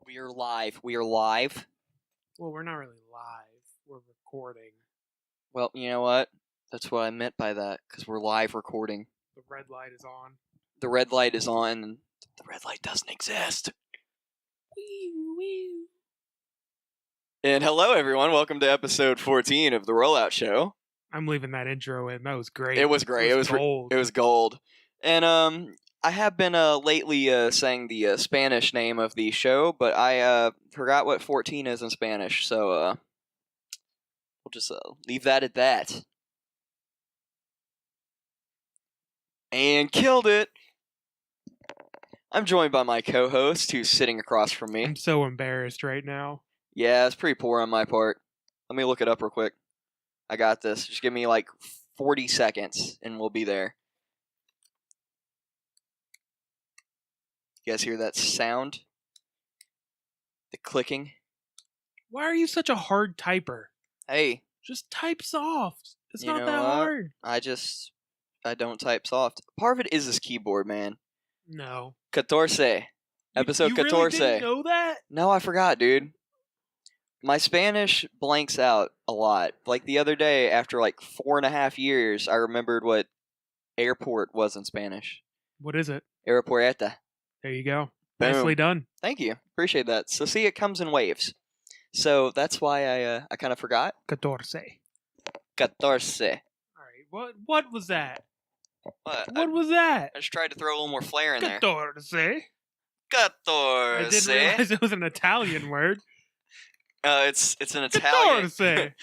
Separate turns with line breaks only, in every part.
We are live. We are live.
Well, we're not really live. We're recording.
Well, you know what? That's what I meant by that, because we're live recording.
The red light is on.
The red light is on, and the red light doesn't exist.
Wee.
And hello, everyone. Welcome to episode 14 of the Rollout Show.
I'm leaving that intro in. That was great.
It was great. It was
gold.
It was gold. And I have been lately saying the Spanish name of the show, but I forgot what 14 is in Spanish, so we'll just leave that at that. And killed it! I'm joined by my co-host, who's sitting across from me.
I'm so embarrassed right now.
Yeah, it's pretty poor on my part. Let me look it up real quick. I got this. Just give me like 40 seconds, and we'll be there. You guys hear that sound? The clicking?
Why are you such a hard typer?
Hey.
Just type soft. It's
You
not
know
that
what?
hard.
I don't type soft. Part of it is this keyboard, man.
No.
14. Episode
you
14.
Really didn't know that?
No, I forgot, dude. My Spanish blanks out a lot. Like the other day, after like 4.5 years, I remembered what airport was in Spanish.
What is it?
Aeropuerta.
There you go.
Boom.
Nicely done.
Thank you. Appreciate that. So see, it comes in waves. So that's why I kind of forgot.
14.
14.
All right. What was that?
What
was that?
I just tried to throw a little more flair in there.
14.
14.
I didn't realize it was an Italian word.
It's an Italian.
14.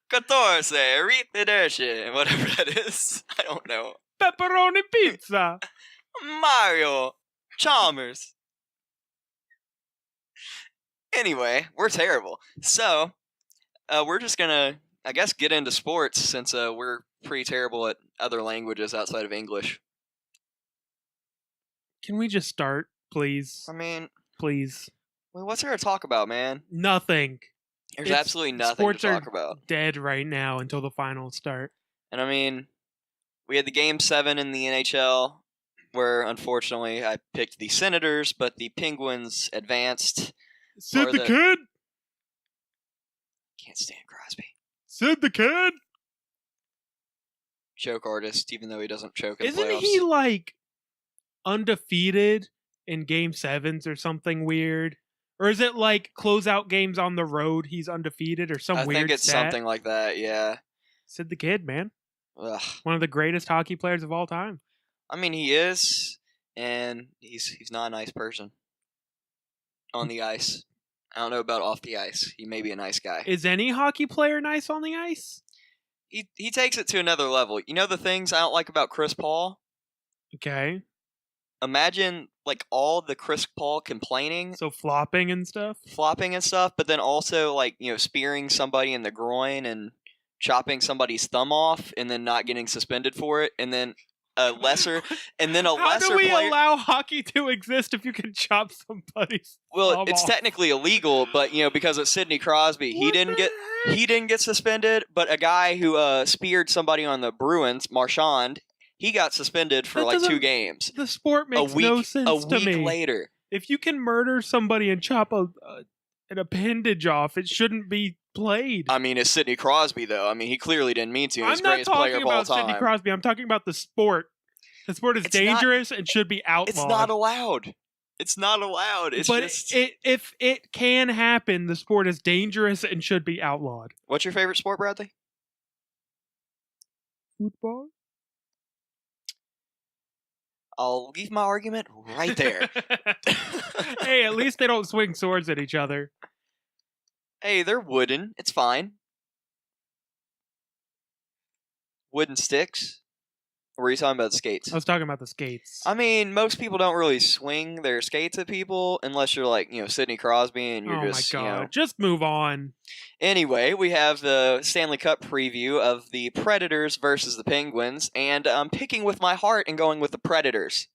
14. Arrivederci. Whatever that is. I don't know.
Pepperoni pizza.
Mario. Chalmers. Anyway, we're terrible. So, we're just gonna, I guess, get into sports since we're pretty terrible at other languages outside of English.
Can we just start, please?
I mean,
please.
Well, what's there to talk about, man?
Nothing.
There's absolutely nothing to talk about.
Dead right now until the finals start.
And I mean, we had the Game 7 in the NHL, where unfortunately I picked the Senators, but the Penguins advanced.
Sid the Kid!
Can't stand Crosby.
Sid the Kid!
Choke artist, even though he doesn't choke in
Isn't
playoffs.
he like undefeated in Game 7s or something weird? Or is it like closeout games on the road he's undefeated or some weird
I think it's
stat?
something like that, yeah.
Sid the Kid, man.
Ugh.
One of the greatest hockey players of all time.
I mean, he is, and he's not a nice person. On the ice. I don't know about off the ice. He may be a nice guy.
Is any hockey player nice on the ice?
He takes it to another level. You know the things I don't like about Chris Paul?
Okay.
Imagine, like, all the Chris Paul complaining.
So flopping and stuff?
Flopping and stuff, but then also, like, spearing somebody in the groin and chopping somebody's thumb off and then not getting suspended for it, and then a lesser
How do we
player
allow hockey to exist if you can chop somebody's thumb
it's
off?
technically illegal, but because it's Sidney Crosby, he didn't get suspended, but a guy who speared somebody on the Bruins, Marchand, he got suspended for like 2 games.
The sport makes no sense to me.
A week later.
If you can murder somebody and chop an appendage off, it shouldn't be played.
I mean, it's Sidney Crosby, though. I mean, he clearly didn't mean to. He's the
I'm not
greatest player
talking
of all
about
time.
Sidney Crosby. I'm talking about the sport. The sport is dangerous and should be outlawed.
It's not allowed. It's not allowed.
If it can happen, the sport is dangerous and should be outlawed.
What's your favorite sport, Bradley?
Football?
I'll leave my argument right there.
Hey, at least they don't swing swords at each other.
Hey, they're wooden. It's fine. Wooden sticks? Or were you talking about skates?
I was talking about the skates.
I mean, most people don't really swing their skates at people unless you're like, Sidney Crosby and you're just,
my God. Just move on.
Anyway, we have the Stanley Cup preview of the Predators versus the Penguins, and I'm picking with my heart and going with the Predators.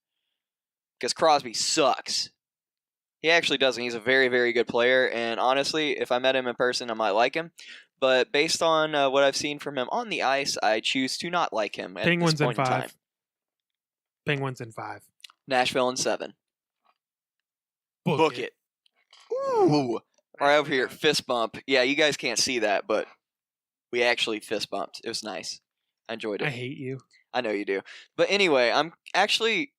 Because Crosby sucks. He actually doesn't. He's a very, very good player, and honestly, if I met him in person, I might like him. But based on what I've seen from him on the ice, I choose to not like him at this point in time.
Penguins in 5.
Nashville in 7.
Book it.
Ooh. Right over here,
Nicely
fist bump. Yeah, you guys can't see that, but we actually fist bumped. It was nice. I enjoyed
done.
it.
I hate you.
I know you do. But anyway, I'm actually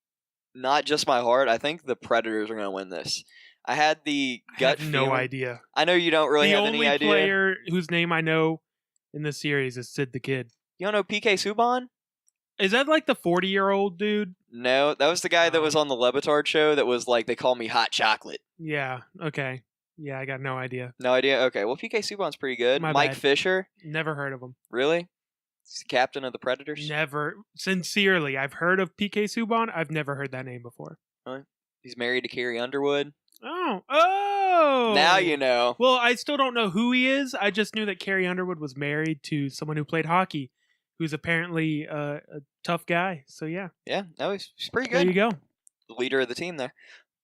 not just my heart. I think the Predators are going to win this. I had the
I
gut
have
feeling.
no idea.
I know you don't really
The
have any
only
idea.
player whose name I know in this series is Sid the Kid.
You don't know PK Subban?
Is that like the 40-year-old dude?
No, that was the guy that was on the Levitard show that was like, they call me hot chocolate.
Yeah. Okay. Yeah, I got no idea.
No idea? Okay, well, PK Subban's pretty good.
My
Mike
bad.
Fisher?
Never heard of him.
Really? He's the captain of the Predators?
Never. Sincerely, I've heard of PK Subban. I've never heard that name before.
He's married to Carrie Underwood.
Oh.
Now you know.
Well, I still don't know who he is. I just knew that Carrie Underwood was married to someone who played hockey, who's apparently a tough guy. So yeah.
Yeah, no, he's pretty
There
good.
you go.
The leader of the team there.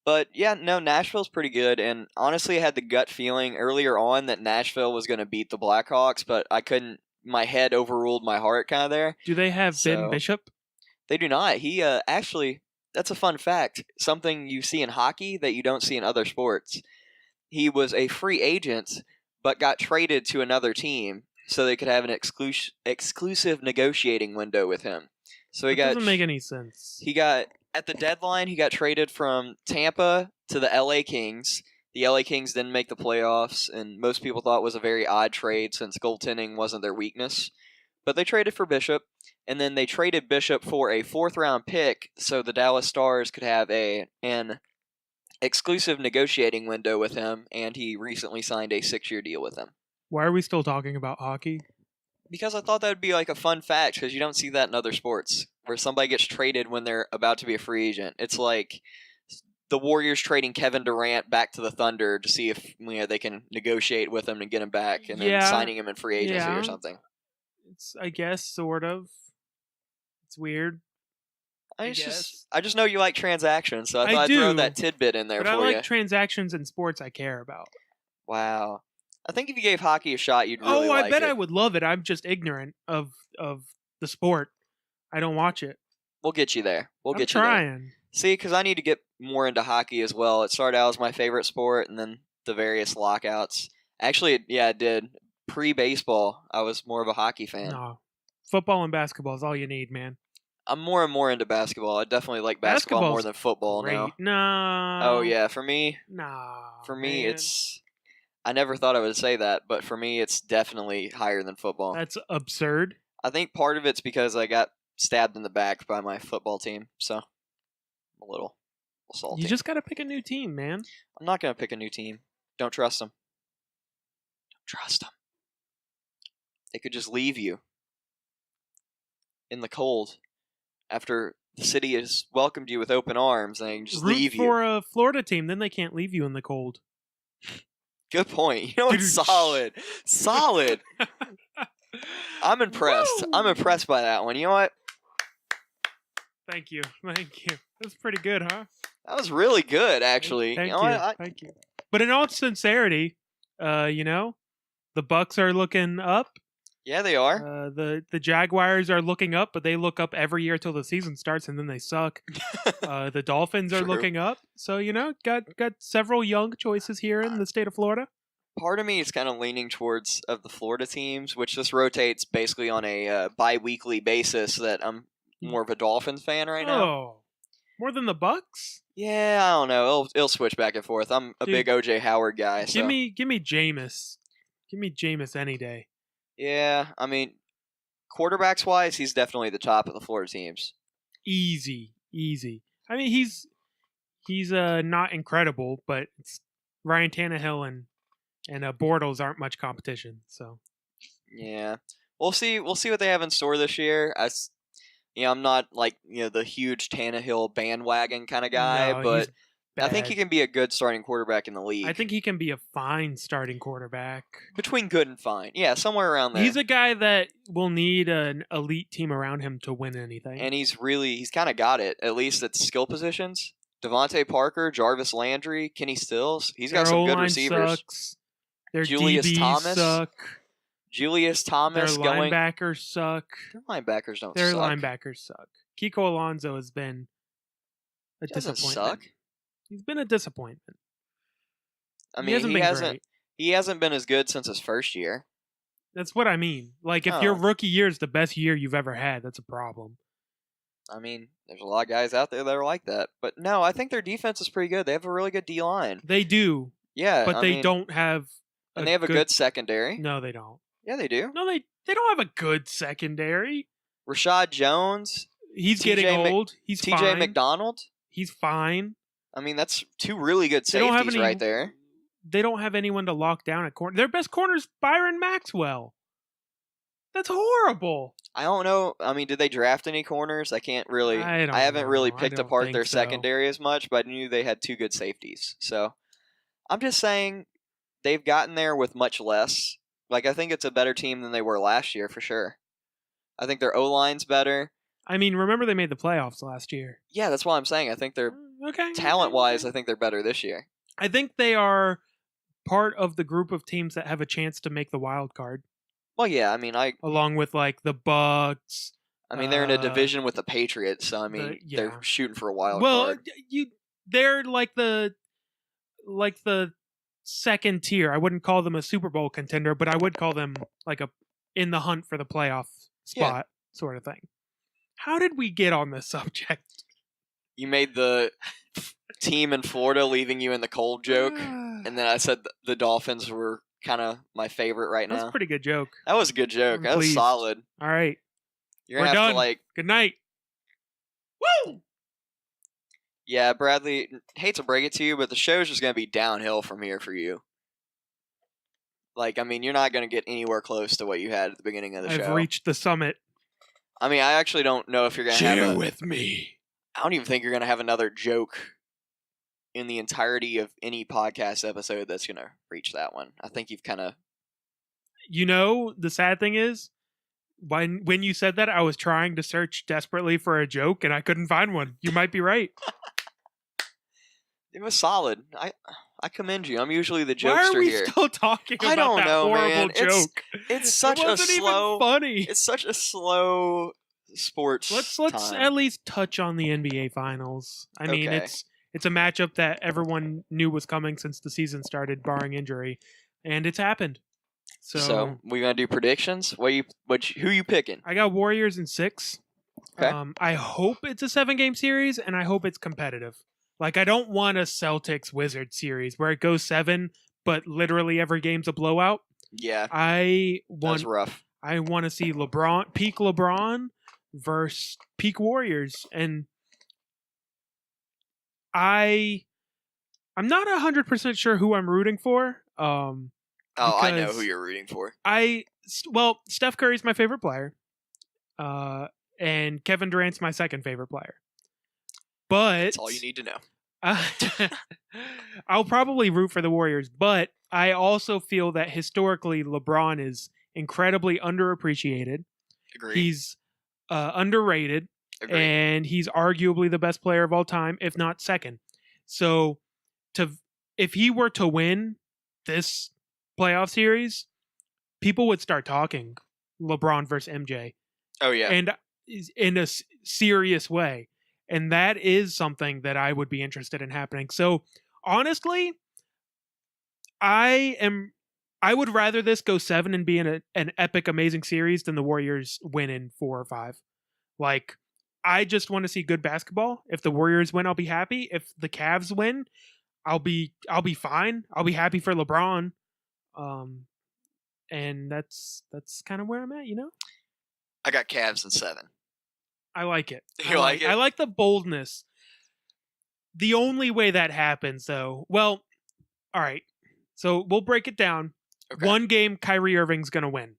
But yeah, no, Nashville's pretty good. And honestly, I had the gut feeling earlier on that Nashville was going to beat the Blackhawks, but I couldn't. My head overruled my heart kind of there.
Do they have Ben
So-
Bishop?
They do not. He actually, that's a fun fact. Something you see in hockey that you don't see in other sports. He was a free agent, but got traded to another team so they could have an exclusive negotiating window with him. So
That doesn't make any sense.
he got at the deadline. He got traded from Tampa to the LA Kings. The LA Kings didn't make the playoffs, and most people thought it was a very odd trade since goaltending wasn't their weakness. But they traded for Bishop, and then they traded Bishop for a 4th-round pick so the Dallas Stars could have an exclusive negotiating window with him, and he recently signed a 6-year deal with them.
Why are we still talking about hockey?
Because I thought that would be like a fun fact, because you don't see that in other sports, where somebody gets traded when they're about to be a free agent. It's like the Warriors trading Kevin Durant back to the Thunder to see if they can negotiate with him and get him back, and then
Yeah.
signing him in free agency
Yeah.
or something.
It's, I guess, sort of. It's weird. I
I just know you like transactions, so I
I
thought I'd throw
do,
that tidbit in there
But
for
I like
you.
transactions in sports I care about.
Wow. I think if you gave hockey a shot, you'd really like
I bet
it.
I would love it. I'm just ignorant of the sport. I don't watch it.
We'll get you there. We'll
I'm
get you there.
trying.
See, because I need to get more into hockey as well. It started out as my favorite sport, and then the various lockouts. Actually, it did. Pre-baseball, I was more of a hockey fan.
No. Football and basketball is all you need, man.
I'm more and more into basketball. I definitely like basketball more
Basketball's
than football
Great.
now.
No.
Oh yeah, for me,
No.
it's. I never thought I would say that, but for me, it's definitely higher than football.
That's absurd.
I think part of it's because I got stabbed in the back by my football team, so I'm a little salty.
You just got to pick a new team, man.
I'm not gonna pick a new team. Don't trust them. Don't trust them. They could just leave you in the cold after the city has welcomed you with open arms, and they can just
Root
leave
for
you.
a Florida team, then they can't leave you in the cold.
Good point. You know what? Solid. I'm impressed.
Woo!
I'm impressed by that one. You know what?
Thank you. That's pretty good, huh?
That was really good, actually.
Thank
you. Know
you.
what?
Thank you. But in all sincerity, the Bucks are looking up.
Yeah, they are.
The Jaguars are looking up, but they look up every year till the season starts, and then they suck. The Dolphins are
True.
looking up, so got several young choices here in the state of Florida.
Part of me is kind of leaning towards of the Florida teams, which just rotates basically on a bi-weekly basis. That I'm more of a Dolphins fan right now.
Oh, more than the Bucks?
Yeah, I don't know. It'll switch back and forth. I'm a
Dude,
big OJ Howard guy. So.
Give me Jameis. Give me Jameis any day.
Yeah, I mean, quarterbacks wise, he's definitely the top of the Florida teams.
Easy. I mean, he's not incredible, but it's Ryan Tannehill and Bortles aren't much competition. So
Yeah, we'll see. We'll see what they have in store this year. I'm not like the huge Tannehill bandwagon kind of guy,
No,
but
he's
I think
bad.
he can be a good starting quarterback in the league.
I think he can be a fine starting quarterback.
Between good and fine, yeah, somewhere around there.
He's a guy that will need an elite team around him to win anything.
And he's kind of got it, at least at skill positions. Devontae Parker, Jarvis Landry, Kenny Stills. He's got
Their
some good
O-line
receivers.
Sucks. Their
Julius
DBs
Thomas
suck.
Julius
Their
Thomas going.
linebackers suck.
Their linebackers don't
Their
suck.
linebackers suck. Kiko Alonso has been a
He doesn't
disappointment.
suck.
He's been a disappointment.
I
he
mean,
hasn't been great.
he hasn't been as good since his first year.
That's what I mean. Like, if your rookie year is the best year you've ever had, that's a problem.
I mean, there's a lot of guys out there that are like that. But no, I think their defense is pretty good. They have a really good D-line.
They do.
Yeah,
but they don't have
and they have a good secondary.
No, they don't.
Yeah, they do.
No, they don't have a good secondary.
Rashad Jones.
He's getting old. He's
TJ
fine.
McDonald.
He's fine.
I mean, that's two really good safeties right there.
They don't have anyone to lock down at corner. Their best corner is Byron Maxwell. That's horrible.
I don't know. I mean, did they draft any corners? I can't really. I haven't really picked apart their secondary as much, but I knew they had two good safeties. So I'm just saying they've gotten there with much less. Like, I think it's a better team than they were last year for sure. I think their O-line's better.
I mean, remember they made the playoffs last year.
Yeah, that's what I'm saying. I think they're talent-wise, I think they're better this year.
I think they are part of the group of teams that have a chance to make the wild card.
Well, yeah, I mean,
along with like the Bucks.
I mean, they're in a division with the Patriots, so I mean, they're shooting for a wild card.
Well, they're like the second tier. I wouldn't call them a Super Bowl contender, but I would call them like in the hunt for the playoff spot sort of thing. How did we get on this subject?
You made the team in Florida leaving you in the cold joke, and then I said the Dolphins were kind of my favorite right now.
That's a pretty good joke.
That was a good joke. That was solid.
All right.
You're going to have to
Good night.
Woo! Yeah, Bradley, hate to break it to you, but the show's just going to be downhill from here for you. Like, I mean, you're not going to get anywhere close to what you had at the beginning of the show.
I've reached the summit.
I mean, I actually don't know if you're going to have
Share with me.
I don't even think you're going to have another joke in the entirety of any podcast episode that's going to reach that one. I think you've kind of...
You know, the sad thing is, when you said that, I was trying to search desperately for a joke, and I couldn't find one. You might be right.
It was solid. I commend you. I'm usually the jokester here. Why are we
still talking about that horrible joke?
It's such a slow...
Even funny.
It's such a slow sports
Let's
time.
At least touch on the NBA Finals. I mean, it's a matchup that everyone knew was coming since the season started, barring injury, and it's happened. So
we gonna do predictions? Who you picking?
I got Warriors in 6.
Okay.
I hope it's a 7-game series, and I hope it's competitive. Like, I don't want a Celtics-Wizards series where it goes 7, but literally every game's a blowout.
Yeah.
That's
rough.
I want to see peak LeBron versus peak Warriors, and I'm not 100% sure who I'm rooting for.
I know who you're rooting for.
Steph Curry's my favorite player, and Kevin Durant's my second favorite player. But
that's all you need to know.
I'll probably root for the Warriors, but I also feel that historically LeBron is incredibly underappreciated.
Agreed.
He's underrated.
Agreed.
And he's arguably the best player of all time, if not second. So, if he were to win this playoff series, people would start talking LeBron versus MJ.
Oh, yeah.
And in a serious way. And that is something that I would be interested in happening. So, honestly, I would rather this go 7 and be in an epic, amazing series than the Warriors win in 4 or 5. Like, I just want to see good basketball. If the Warriors win, I'll be happy. If the Cavs win, I'll be fine. I'll be happy for LeBron. And that's kind of where I'm at, you know?
I got Cavs in 7.
I like it.
You like it?
I like the boldness. The only way that happens, though, well, all right. So we'll break it down.
Okay.
One game, Kyrie Irving's going to win.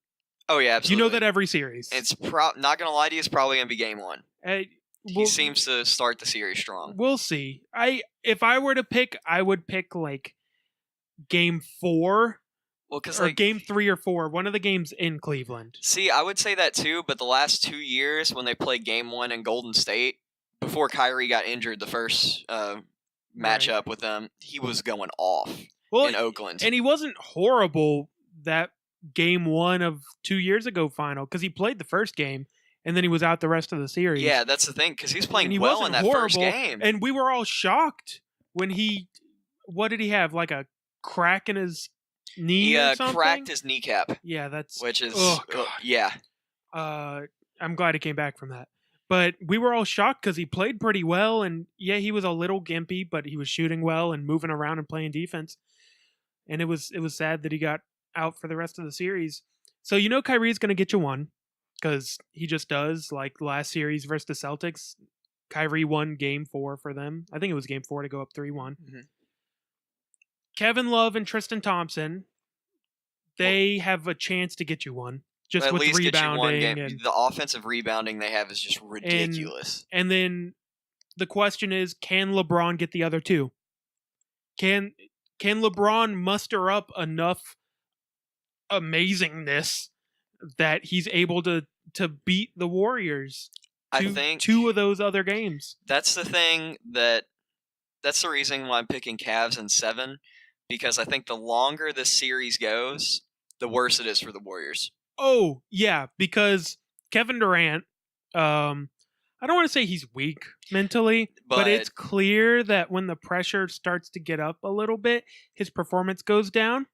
Oh, yeah, absolutely.
You know that every series.
It's not going to lie to you, it's probably going to be game 1. He seems to start the series strong.
We'll see. If I were to pick, I would pick like game 4.
Well, because
game 3 or 4, one of the games in Cleveland.
See, I would say that too, but the last 2 years when they played game 1 in Golden State, before Kyrie got injured, the first matchup with them, he was going off in Oakland,
and he wasn't horrible that game 1 of 2 years ago final because he played the first game. And then he was out the rest of the series.
Yeah, that's the thing, because he's playing well in that first game.
And we were all shocked when what did he have? Like a crack in his knee
He
or something.
cracked his kneecap.
Yeah, that's
which is
God.
yeah.
I'm glad he came back from that. But we were all shocked because he played pretty well, and yeah, he was a little gimpy, but he was shooting well and moving around and playing defense. And it was sad that he got out for the rest of the series. So Kyrie's going to get you one because he just does. Like last series versus the Celtics, Kyrie won Game 4 for them. I think it was Game 4 to go up 3-1.
Mm-hmm.
Kevin Love and Tristan Thompson, they have a chance to get you one. Just
at
with
least
rebounding.
Get you one game. The offensive rebounding they have is just ridiculous.
And then the question is, can LeBron get the other two? Can LeBron muster up enough amazingness that he's able to beat the Warriors?
I think
2 of those other games.
That's the thing that's the reason why I'm picking Cavs in 7, because I think the longer this series goes, the worse it is for the Warriors.
Oh, yeah, because Kevin Durant, I don't want to say he's weak mentally, but it's clear that when the pressure starts to get up a little bit, his performance goes down.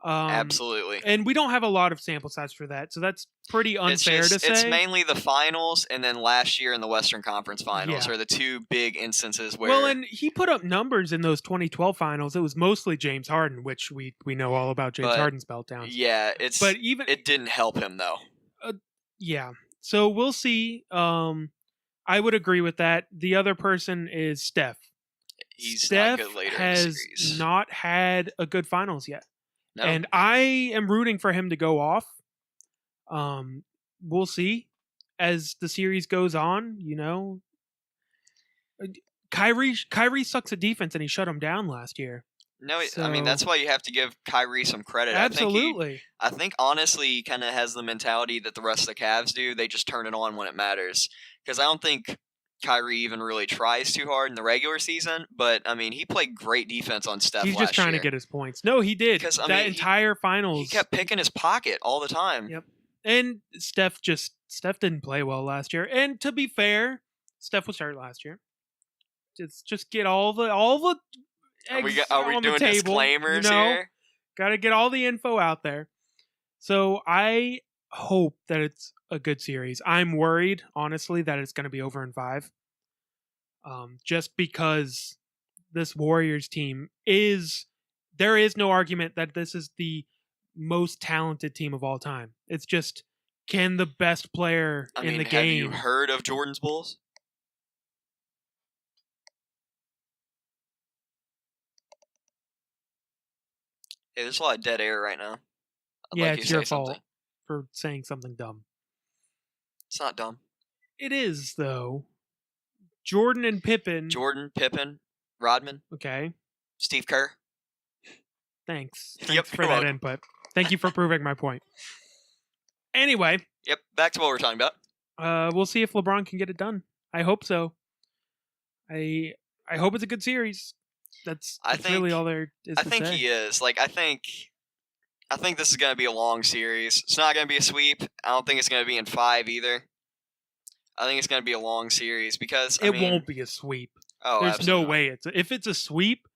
Absolutely.
And we don't have a lot of sample size for that, so that's pretty unfair to say.
It's mainly the finals and then last year in the Western Conference Finals are the 2 big instances where...
Well, and he put up numbers in those 2012 finals. It was mostly James Harden, which we know all about James Harden's meltdowns.
Yeah, it didn't help him, though.
Yeah. So we'll see. I would agree with that. The other person is Steph.
Steph not good later
has
in the series.
Not had a good finals yet.
No.
And I am rooting for him to go off. We'll see as the series goes on. Kyrie sucks at defense, and he shut him down last year.
No, I mean that's why you have to give Kyrie some credit.
Absolutely.
I think honestly, he kind of has the mentality that the rest of the Cavs do. They just turn it on when it matters. Because I don't think Kyrie even really tries too hard in the regular season, but I mean, he played great defense on Steph.
He's just trying to get his points. No, he did. Because entire finals,
he kept picking his pocket all the time.
Yep. And Steph didn't play well last year. And to be fair, Steph was hurt last year. Just get all the eggs
are we
on
doing
the table,
disclaimers here?
Got to get all the info out there. So I hope that it's a good series. I'm worried, honestly, that it's going to be over in 5. Just because this Warriors team there is no argument that this is the most talented team of all time. It's just, can the best player in the game...
Have you heard of Jordan's Bulls? Hey, there's a lot of dead air right now.
It's your fault for saying something dumb.
It's not dumb.
It is, though. Jordan, Pippen,
Rodman.
Okay.
Steve Kerr.
Thanks for that input. Thank you for proving my point. Anyway.
Yep, back to what we're talking about.
We'll see if LeBron can get it done. I hope so. I hope it's a good series. That's really all there is to say.
I think he is. I think this is going to be a long series. It's not going to be a sweep. I don't think it's going to be in 5 either. I think it's going to be a long series because
it won't be a sweep.
Oh,
there's
absolutely.
No way if it's a sweep,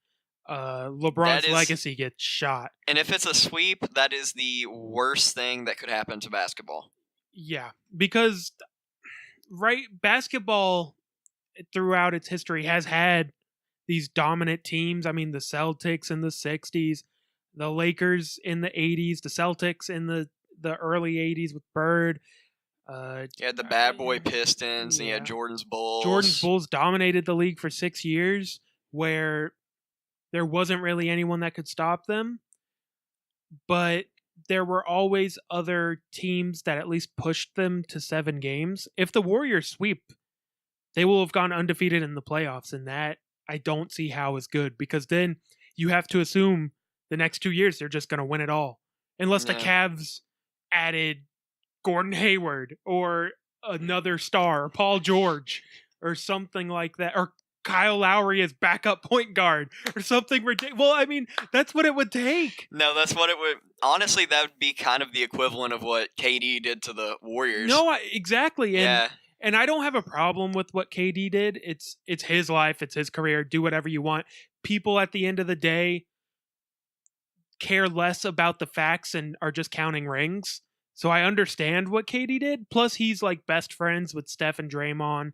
LeBron's legacy gets shot.
And if it's a sweep, that is the worst thing that could happen to basketball.
Yeah, because basketball throughout its history has had these dominant teams. I mean, the Celtics in the 60s, the Lakers in the 80s, the Celtics in the early 80s with Bird.
You had the bad boy Pistons, and you had Jordan's Bulls.
Jordan's Bulls dominated the league for 6 years, where there wasn't really anyone that could stop them. But there were always other teams that at least pushed them to 7 games. If the Warriors sweep, they will have gone undefeated in the playoffs, and that I don't see how is good, because then you have to assume the next 2 years they're just going to win it all. Unless the Cavs added Gordon Hayward or another star, Paul George, or something like that, or Kyle Lowry as backup point guard, or something ridiculous. Well, I mean, that's what it would take.
No, that's what it would. Honestly, that would be kind of the equivalent of what KD did to the Warriors.
No, exactly. And I don't have a problem with what KD did. It's his life. It's his career. Do whatever you want. People at the end of the day, care less about the facts and are just counting rings. So I understand what KD did. Plus, he's like best friends with Steph and Draymond.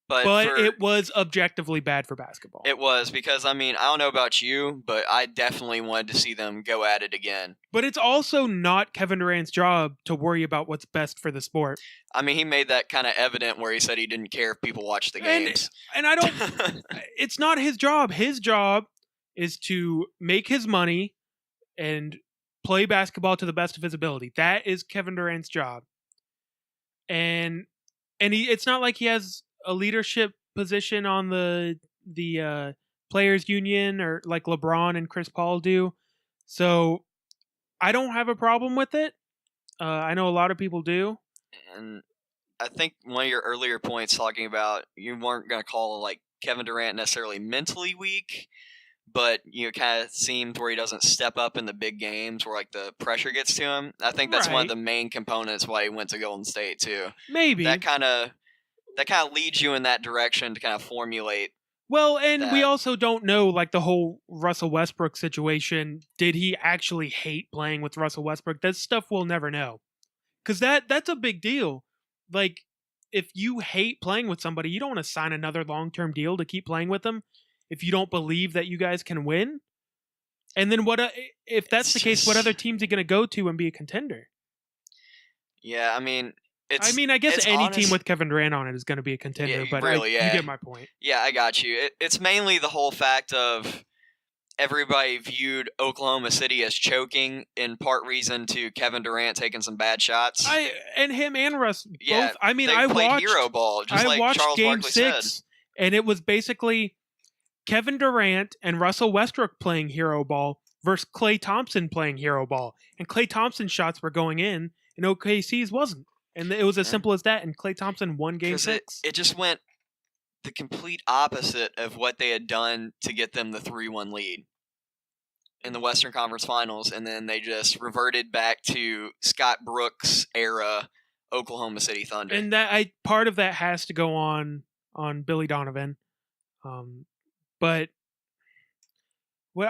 But it was objectively bad for basketball.
It was, because, I mean, I don't know about you, but I definitely wanted to see them go at it again.
But it's also not Kevin Durant's job to worry about what's best for the sport.
I mean, he made that kind of evident where he said he didn't care if people watched the games.
And I don't... It's not his job. His job is to make his money and play basketball to the best of his ability. That is Kevin Durant's job. And it's not like he has a leadership position on the players union or like LeBron and Chris Paul do. So I don't have a problem with it. I know a lot of people do.
And I think one of your earlier points talking about you weren't going to call like Kevin Durant necessarily mentally weak, but you know, kind of seemed where he doesn't step up in the big games where like the pressure gets to him. I think that's one of the main components why he went to Golden State too.
Maybe
that kind of leads you in that direction to kind of formulate.
Well, and we also don't know like the whole Russell Westbrook situation. Did he actually hate playing with Russell Westbrook? That stuff we'll never know. Because that's a big deal. Like, if you hate playing with somebody, you don't want to sign another long-term deal to keep playing with them if you don't believe that you guys can win. And then if that's the case, what other teams are going to go to and be a contender?
Yeah, I mean...
I guess any team with Kevin Durant on it is going to be a contender, but you get my point.
Yeah, I got you. It's mainly the whole fact of everybody viewed Oklahoma City as choking, in part reason to Kevin Durant taking some bad shots.
And him and Russ both.
Yeah,
I mean,
I played hero ball, just like Charles
Game
Barkley
6,
said.
And it was basically Kevin Durant and Russell Westbrook playing hero ball versus Klay Thompson playing hero ball. And Klay Thompson's shots were going in, and OKC's wasn't. And it was as simple as that, and Klay Thompson won Game 6.
It just went the complete opposite of what they had done to get them the 3-1 lead in the Western Conference Finals, and then they just reverted back to Scott Brooks era Oklahoma City Thunder.
And part of that has to go on Billy Donovan. But what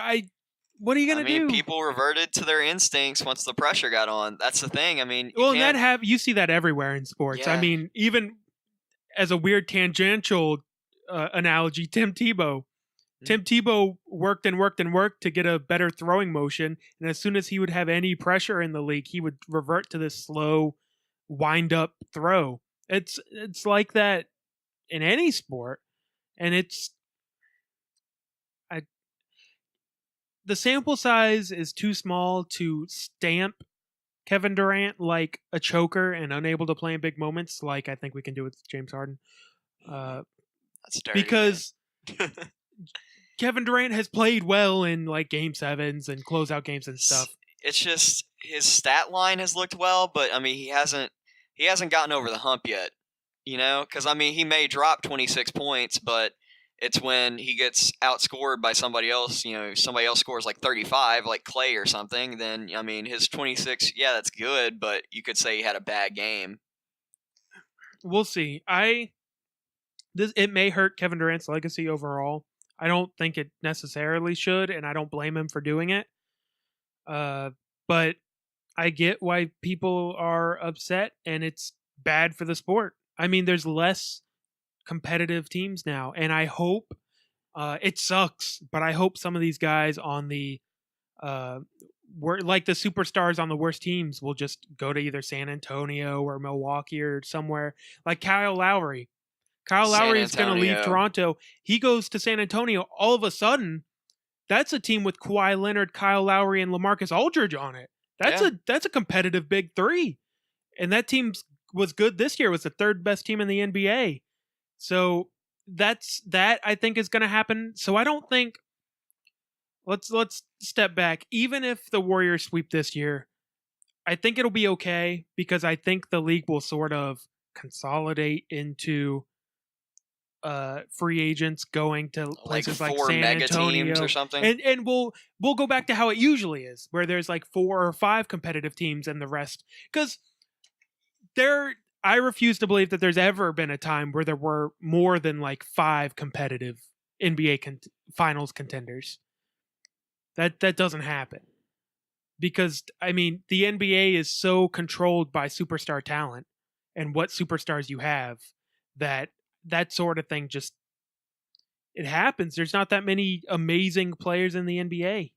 are you gonna do?
People reverted to their instincts once the pressure got on. That's the thing. I mean,
you see that everywhere in sports. Yeah. I mean, even as a weird tangential analogy, Tim Tebow. Tim Tebow worked and worked and worked to get a better throwing motion, and as soon as he would have any pressure in the league, he would revert to this slow, wind-up throw. It's like that in any sport, and the sample size is too small to stamp Kevin Durant like a choker and unable to play in big moments, like I think we can do with James Harden.
That's dirty,
because Kevin Durant has played well in like Game 7s and closeout games and stuff.
It's just his stat line has looked well, but I mean he hasn't gotten over the hump yet. You know, because I mean he may drop 26 points, but it's when he gets outscored by somebody else, you know, somebody else scores like 35, like Klay or something, then, I mean, his 26, yeah, that's good, but you could say he had a bad game.
We'll see. It may hurt Kevin Durant's legacy overall. I don't think it necessarily should, and I don't blame him for doing it. But I get why people are upset, and it's bad for the sport. I mean, there's less competitive teams now, and I hope it sucks, but I hope some of these guys on the like the superstars on the worst teams will just go to either San Antonio or Milwaukee or somewhere, like Kyle Lowry. Kyle Lowry is going to leave Toronto. He goes to San Antonio. All of a sudden, that's a team with Kawhi Leonard, Kyle Lowry, and LaMarcus Aldridge on it. That's a competitive big three, and that team was good this year. It was the third best team in the NBA. So that I think is going to happen. So I don't think let's step back. Even if the Warriors sweep this year, I think it'll be okay because I think the league will sort of consolidate into free agents going to places like
four
San
mega
Antonio
teams or something.
And we'll go back to how it usually is, where there's like 4 or 5 competitive teams and the rest, because I refuse to believe that there's ever been a time where there were more than like 5 competitive NBA finals contenders. That doesn't happen. Because, I mean, the NBA is so controlled by superstar talent and what superstars you have that sort of thing just, it happens. There's not that many amazing players in the NBA.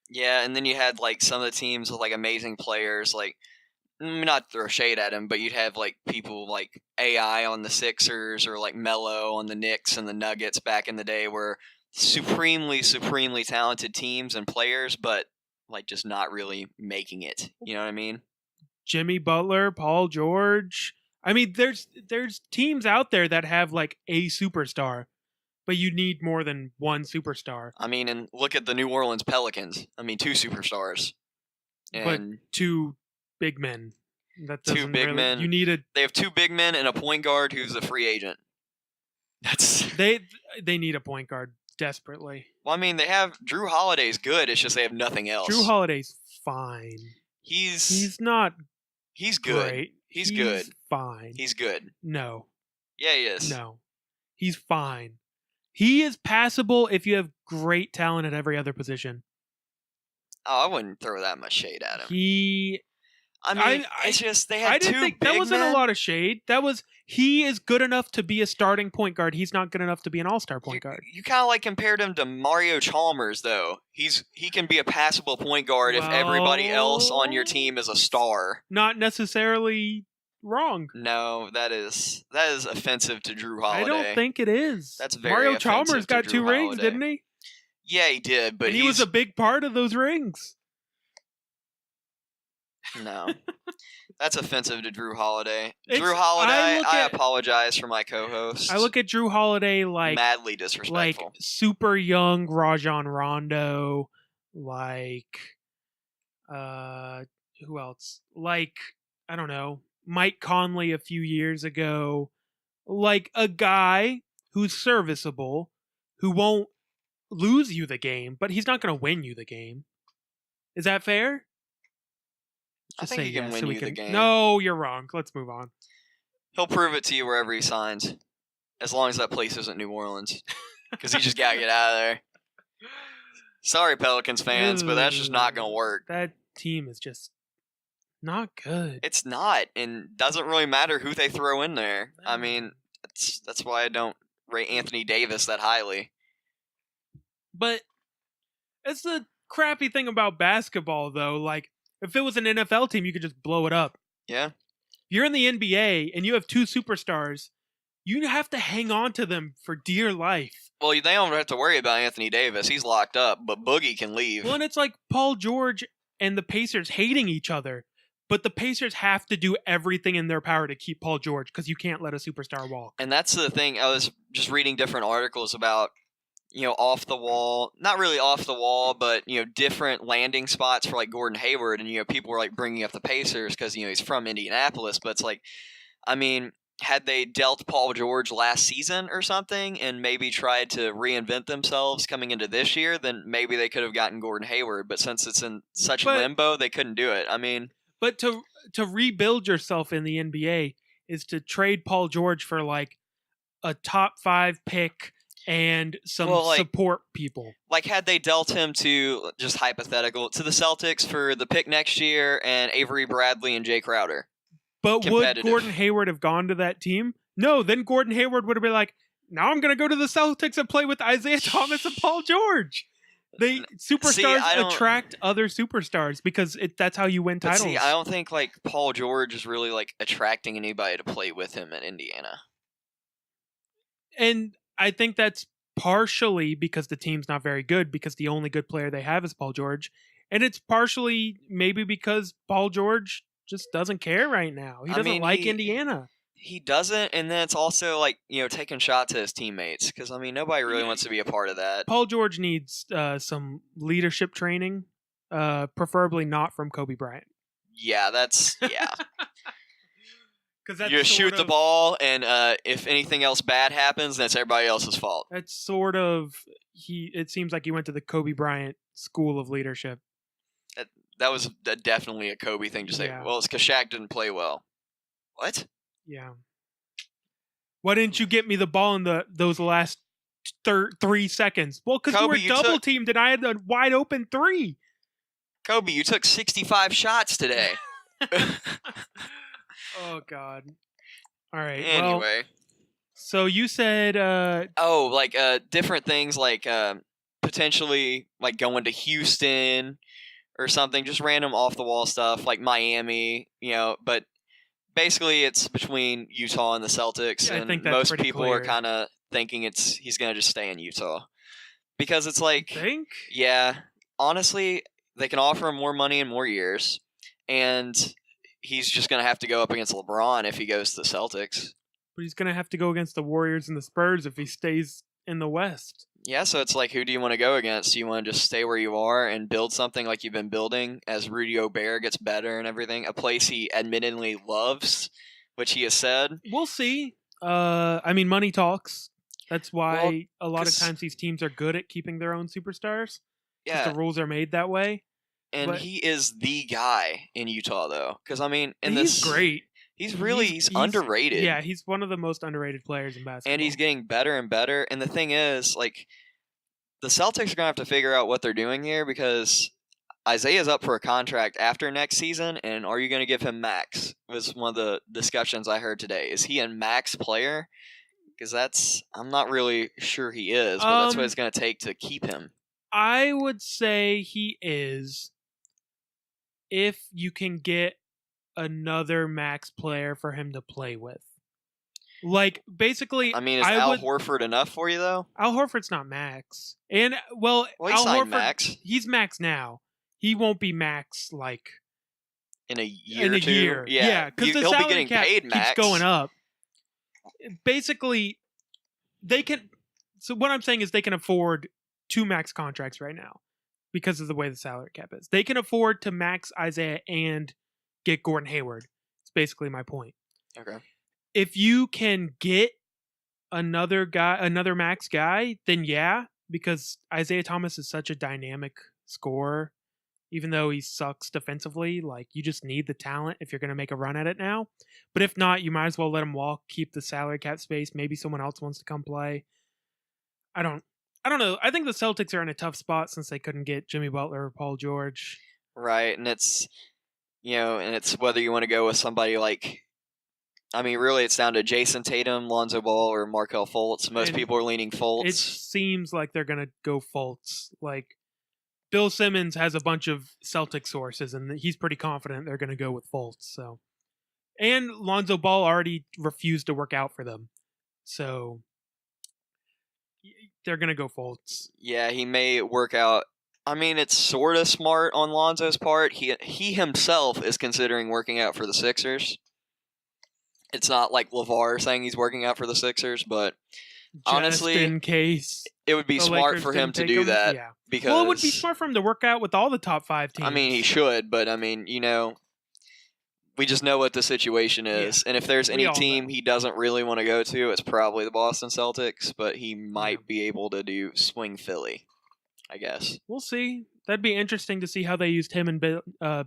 Yeah, and then you had like some of the teams with like amazing players, like not throw shade at him, but you'd have like people like AI on the Sixers or like Melo on the Knicks and the Nuggets back in the day were supremely talented teams and players, but like just not really making it. You know what I mean?
Jimmy Butler, Paul George. I mean, there's teams out there that have like a superstar, but you need more than one superstar.
I mean, and look at the New Orleans Pelicans. I mean, 2 superstars.
But
And
2 big men. That doesn't
2 big
really,
men.
You need a.
They have 2 big men and a point guard who's a free agent. That's
They need a point guard desperately.
Well, I mean, they have Drew Holiday's good. It's just they have nothing else.
Drew Holiday's fine.
He's
not.
He's good.
Great.
He's good.
Fine.
He's good.
No.
Yeah, he is.
No. He's fine. He is passable if you have great talent at every other position.
Oh, I wouldn't throw that much shade at him.
I
mean, it's just they had 2 big
that wasn't
men.
a lot of shade. He is good enough to be a starting point guard. He's not good enough to be an all-star point guard.
You kind of like compared him to Mario Chalmers, though. He can be a passable point guard if everybody else on your team is a star.
Not necessarily wrong.
No, that is offensive to Drew Holiday.
I don't think it is.
That's very
Mario
offensive
Chalmers
to
got
Drew
2 rings,
Holiday.
didn't he?
Yeah, he did, but
and he was a big part of those rings.
No. That's offensive to Drew Holiday. Drew Holiday, I apologize for my co-host.
I look at Drew Holiday like
madly disrespectful.
Like super young Rajon Rondo, like who else? Like, I don't know, Mike Conley a few years ago. Like a guy who's serviceable, who won't lose you the game, but he's not going to win you the game. Is that fair?
I think he can win you the game.
No, you're wrong. Let's move on.
He'll prove it to you wherever he signs, as long as that place isn't New Orleans, because he just got to get out of there. Sorry, Pelicans fans, but that's just not going to work.
That team is just not good.
It's not, and doesn't really matter who they throw in there. I mean, that's why I don't rate Anthony Davis that highly.
But it's the crappy thing about basketball, though. Like, if it was an NFL team, you could just blow it up.
Yeah.
You're in the NBA, and you have 2 superstars. You have to hang on to them for dear life.
Well, they don't have to worry about Anthony Davis. He's locked up, but Boogie can leave.
Well, and it's like Paul George and the Pacers hating each other. But the Pacers have to do everything in their power to keep Paul George because you can't let a superstar walk.
And that's the thing. I was just reading different articles about, off the wall, not really off the wall, but, different landing spots for like Gordon Hayward. And, people were like bringing up the Pacers because, he's from Indianapolis. But it's like, I mean, had they dealt Paul George last season or something and maybe tried to reinvent themselves coming into this year, then maybe they could have gotten Gordon Hayward. But since it's in such limbo, they couldn't do it. I mean,
but to rebuild yourself in the NBA is to trade Paul George for like a top 5 pick and some support people. Like,
had they dealt him to, just hypothetical, to the Celtics for the pick next year and Avery Bradley and Jay Crowder.
But would Gordon Hayward have gone to that team? No, then Gordon Hayward would have been like, now I'm going to go to the Celtics and play with Isaiah Thomas and Paul George. Superstars attract other superstars because that's how you win titles.
I don't think like Paul George is really like attracting anybody to play with him in Indiana.
And I think that's partially because the team's not very good because the only good player they have is Paul George. And it's partially maybe because Paul George just doesn't care right now. He doesn't like Indiana.
He doesn't, and then it's also like, taking shots at his teammates because, I mean, nobody really wants to be a part of that.
Paul George needs some leadership training, preferably not from Kobe Bryant.
Yeah, yeah. You shoot the ball, and if anything else bad happens, then it's everybody else's fault.
That's sort of it seems like he went to the Kobe Bryant school of leadership.
That was definitely a Kobe thing to say. Yeah. Well, it's because Shaq didn't play well. What?
Yeah. Why didn't you get me the ball in those last 3 seconds. Well, because we
Kobe,
were
you
double
took-
teamed and I had a wide open 3.
Kobe, you took 65 shots today.
Oh God. All right. Well,
Anyway.
so you said
Different things like potentially like going to Houston or something, just random off the wall stuff like Miami, but basically it's between Utah and the Celtics,
Yeah, I
and
think that's
most
pretty
people are
clear.
kind of thinking he's going to just stay in Utah. Because it's like,
think?
yeah, honestly, they can offer him more money and more years, and he's just going to have to go up against LeBron if he goes to the Celtics.
But he's gonna have to go against the Warriors and the Spurs if he stays in the West.
Yeah, so it's like, who do you want to go against? Do you want to just stay where you are and build something like you've been building as Rudy Gobert gets better and everything? A place he admittedly loves, which he has said.
We'll see. I mean, money talks. That's why a lot of
'cause-
times these teams are good at keeping their own superstars. 'Cause
Yeah,
the rules are made that way.
and
but-
he is the guy in Utah, though. Because, I mean,
He's great.
He's
He's
underrated.
Yeah, he's one of the most underrated players in basketball.
And he's getting better and better. And the thing is, like, the Celtics are going to have to figure out what they're doing here, because Isaiah's up for a contract after next season, and are you going to give him max? Was one of the discussions I heard today. Is he a max player? Because I'm not really sure he is, but that's what it's going to take to keep him.
I would say he is, if you can get another max player for him to play with. Like, basically,
I mean, is Al Horford enough for you, though?
Al Horford's not max. And, well
he
Al
signed
Horford,
max.
He's max now. He won't be max, like,
In a year
in a
or two?
year. Yeah, because the
he'll be
salary
getting
cap
paid
keeps
max.
going up. Basically, they can... So what I'm saying is they can afford 2 max contracts right now because of the way the salary cap is. They can afford to max Isaiah and get Gordon Hayward. It's basically my point.
Okay.
If you can get another max guy, then yeah, because Isaiah Thomas is such a dynamic scorer. Even though he sucks defensively, like, you just need the talent if you're going to make a run at it now. But if not, you might as well let him walk, keep the salary cap space. Maybe someone else wants to come play. I don't know. I think the Celtics are in a tough spot since they couldn't get Jimmy Butler or Paul George.
Right, and it's whether you want to go with somebody like, I mean, really, it's down to Jason Tatum, Lonzo Ball, or Markelle Fultz. Most
And
people are leaning Fultz.
It seems like they're going to go Fultz. Like, Bill Simmons has a bunch of Celtic sources, and he's pretty confident they're going to go with Fultz. So, and Lonzo Ball already refused to work out for them, so they're going to go Fultz.
Yeah, he may work out. I mean, it's sort of smart on Lonzo's part. He himself is considering working out for the Sixers. It's not like LeVar saying he's working out for the Sixers, but honestly,
just in case
it would be
the
smart
Lakers
for him
didn't
to
take
do
him.
that.
Yeah.
Because,
Well, it would be smart for him to work out with all the top 5 teams.
I mean, he should, but I mean, we just know what the situation is. And if there's any
all
team
know.
he doesn't really want to go to, it's probably the Boston Celtics, but he might be able to swing Philly, I guess.
We'll see. That'd be interesting to see how they used him and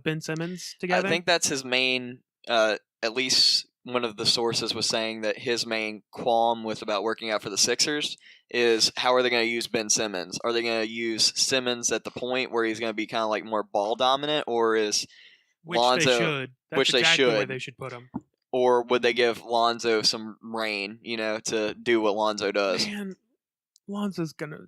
Ben Simmons together.
I think that's his main, at least one of the sources was saying that his main qualm with about working out for the Sixers is how are they going to use Ben Simmons? Are they going to use Simmons at the point where he's going to be kind of like more ball dominant, or is Lonzo,
they should. That's
which
exactly
they
where
should.
they should put him.
Or would they give Lonzo some reign, to do what Lonzo does?
Man, Lonzo's gonna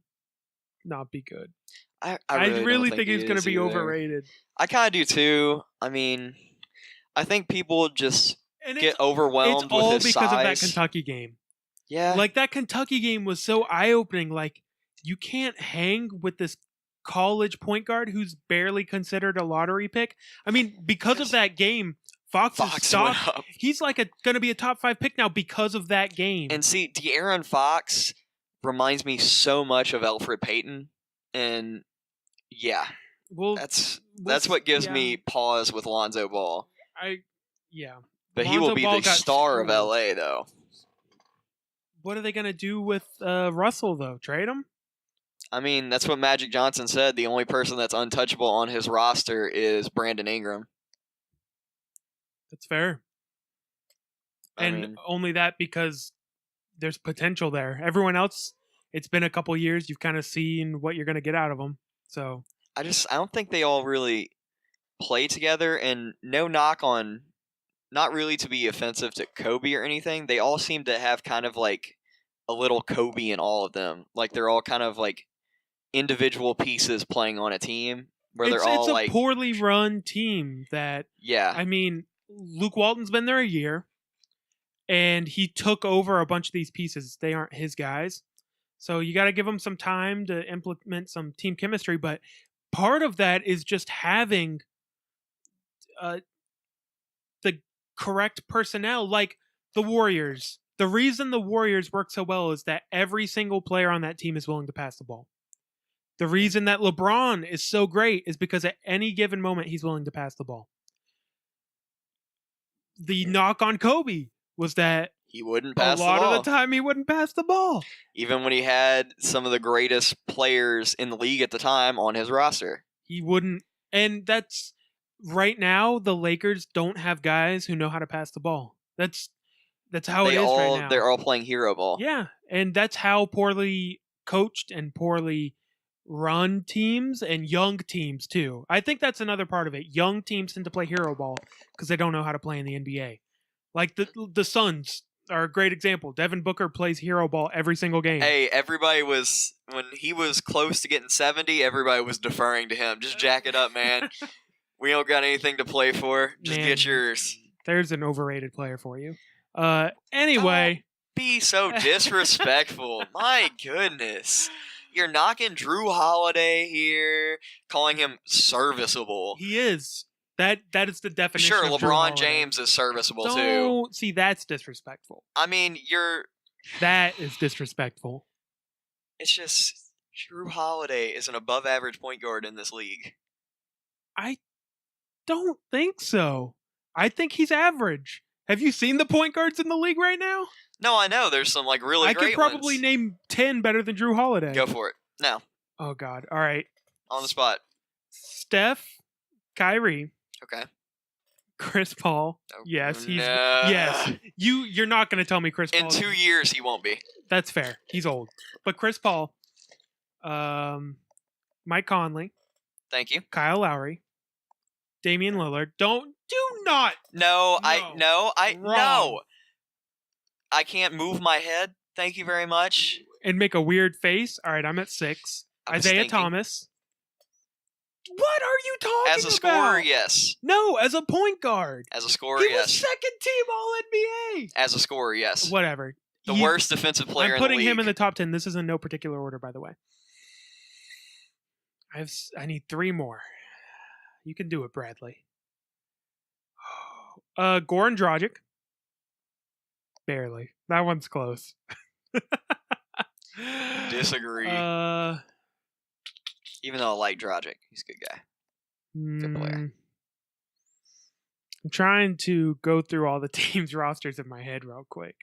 not be good.
I
really
don't
think he's gonna
is
be
either.
overrated.
I kind of do too. I mean, I think people just
And
get overwhelmed
it's all
with his
because
size.
of that Kentucky game.
Yeah,
Like, that Kentucky game was so eye-opening. Like, you can't hang with this college point guard who's barely considered a lottery pick. I mean, because of that game, Fox's
Fox
stock,
went up.
he's like going to be a top 5 pick now because of that game.
And see, De'Aaron Fox reminds me so much of Alfred Payton, and yeah,
well,
that's what gives
yeah.
me pause with Lonzo Ball.
Yeah.
But he will
Lonzo
be
Ball
the
got
star of
screwed.
LA, though.
What are they going to do with Russell, though? Trade him?
I mean, that's what Magic Johnson said. The only person that's untouchable on his roster is Brandon Ingram.
That's fair.
I
And
mean,
only that because there's potential there. Everyone else, it's been a couple years. You've kind of seen what you're going to get out of them. So
I don't think they all really play together, and no knock on, not really to be offensive to Kobe or anything. They all seem to have kind of like a little Kobe in all of them. Like they're all kind of like individual pieces playing on a team where they're all
it's a
like
poorly run team that,
yeah.
I mean, Luke Walton's been there a year and he took over a bunch of these pieces. They aren't his guys. So you got to give him some time to implement some team chemistry. But part of that is just having the correct personnel, like the Warriors. The reason the Warriors work so well is that every single player on that team is willing to pass the ball. The reason that LeBron is so great is because at any given moment, he's willing to pass the ball. The knock on Kobe was that
he wouldn't pass
a lot
the ball.
of the time he wouldn't pass the ball.
Even when he had some of the greatest players in the league at the time on his roster.
He wouldn't. And that's right now, the Lakers don't have guys who know how to pass the ball. That's how it is right now.
They're all playing hero ball.
Yeah, and that's how poorly coached and poorly run teams and young teams too. I think that's another part of it. Young teams tend to play hero ball because they don't know how to play in the NBA. Like the Suns are a great example. Devin Booker plays hero ball every single game.
Hey, everybody was, when he was close to getting 70, everybody was deferring to him. Just jack it up, man. We don't got anything to play for. Just
Man,
get yours.
There's an overrated player for you. Anyway.
Don't be so disrespectful. My goodness. You're knocking Drew Holiday here, calling him serviceable.
He is. That is the definition.
Sure,
of Drew
LeBron
Holiday.
James is serviceable too.
Don't see, that's disrespectful.
I mean,
That is disrespectful.
It's just Drew Holiday is an above average point guard in this league.
I don't think so. I think he's average. Have you seen the point guards in the league right now?
No, I know. There's some like really great
I could probably
ones.
name 10 better than Drew Holiday.
Go for it. No.
Oh, God. All right.
On the spot.
Steph, Kyrie,
Okay.
Chris Paul.
Oh,
Yes, he's
no.
yes. You're not going to tell me Chris Paul.
In 2 years, he won't be.
That's fair. He's old. But Chris Paul, Mike Conley,
Thank you.
Kyle Lowry, Damian Lillard. Do not.
No.
Wrong.
I can't move my head. Thank you very much.
And make a weird face. All right, I'm at 6.
I was
Isaiah
thinking-
Thomas. What are you talking about?
As a scorer, yes.
No, as a point guard.
As a scorer,
He
yes.
was second team All NBA.
As a scorer, yes.
Whatever.
The worst defensive player
I'm putting
in the league.
him in the top 10. This is in no particular order, by the way. I need 3 more. You can do it, Bradley. Goran Dragic. Barely. That one's close.
Disagree. Even though I like Dragic, he's a good guy. Good player.
I'm trying to go through all the teams' rosters in my head real quick.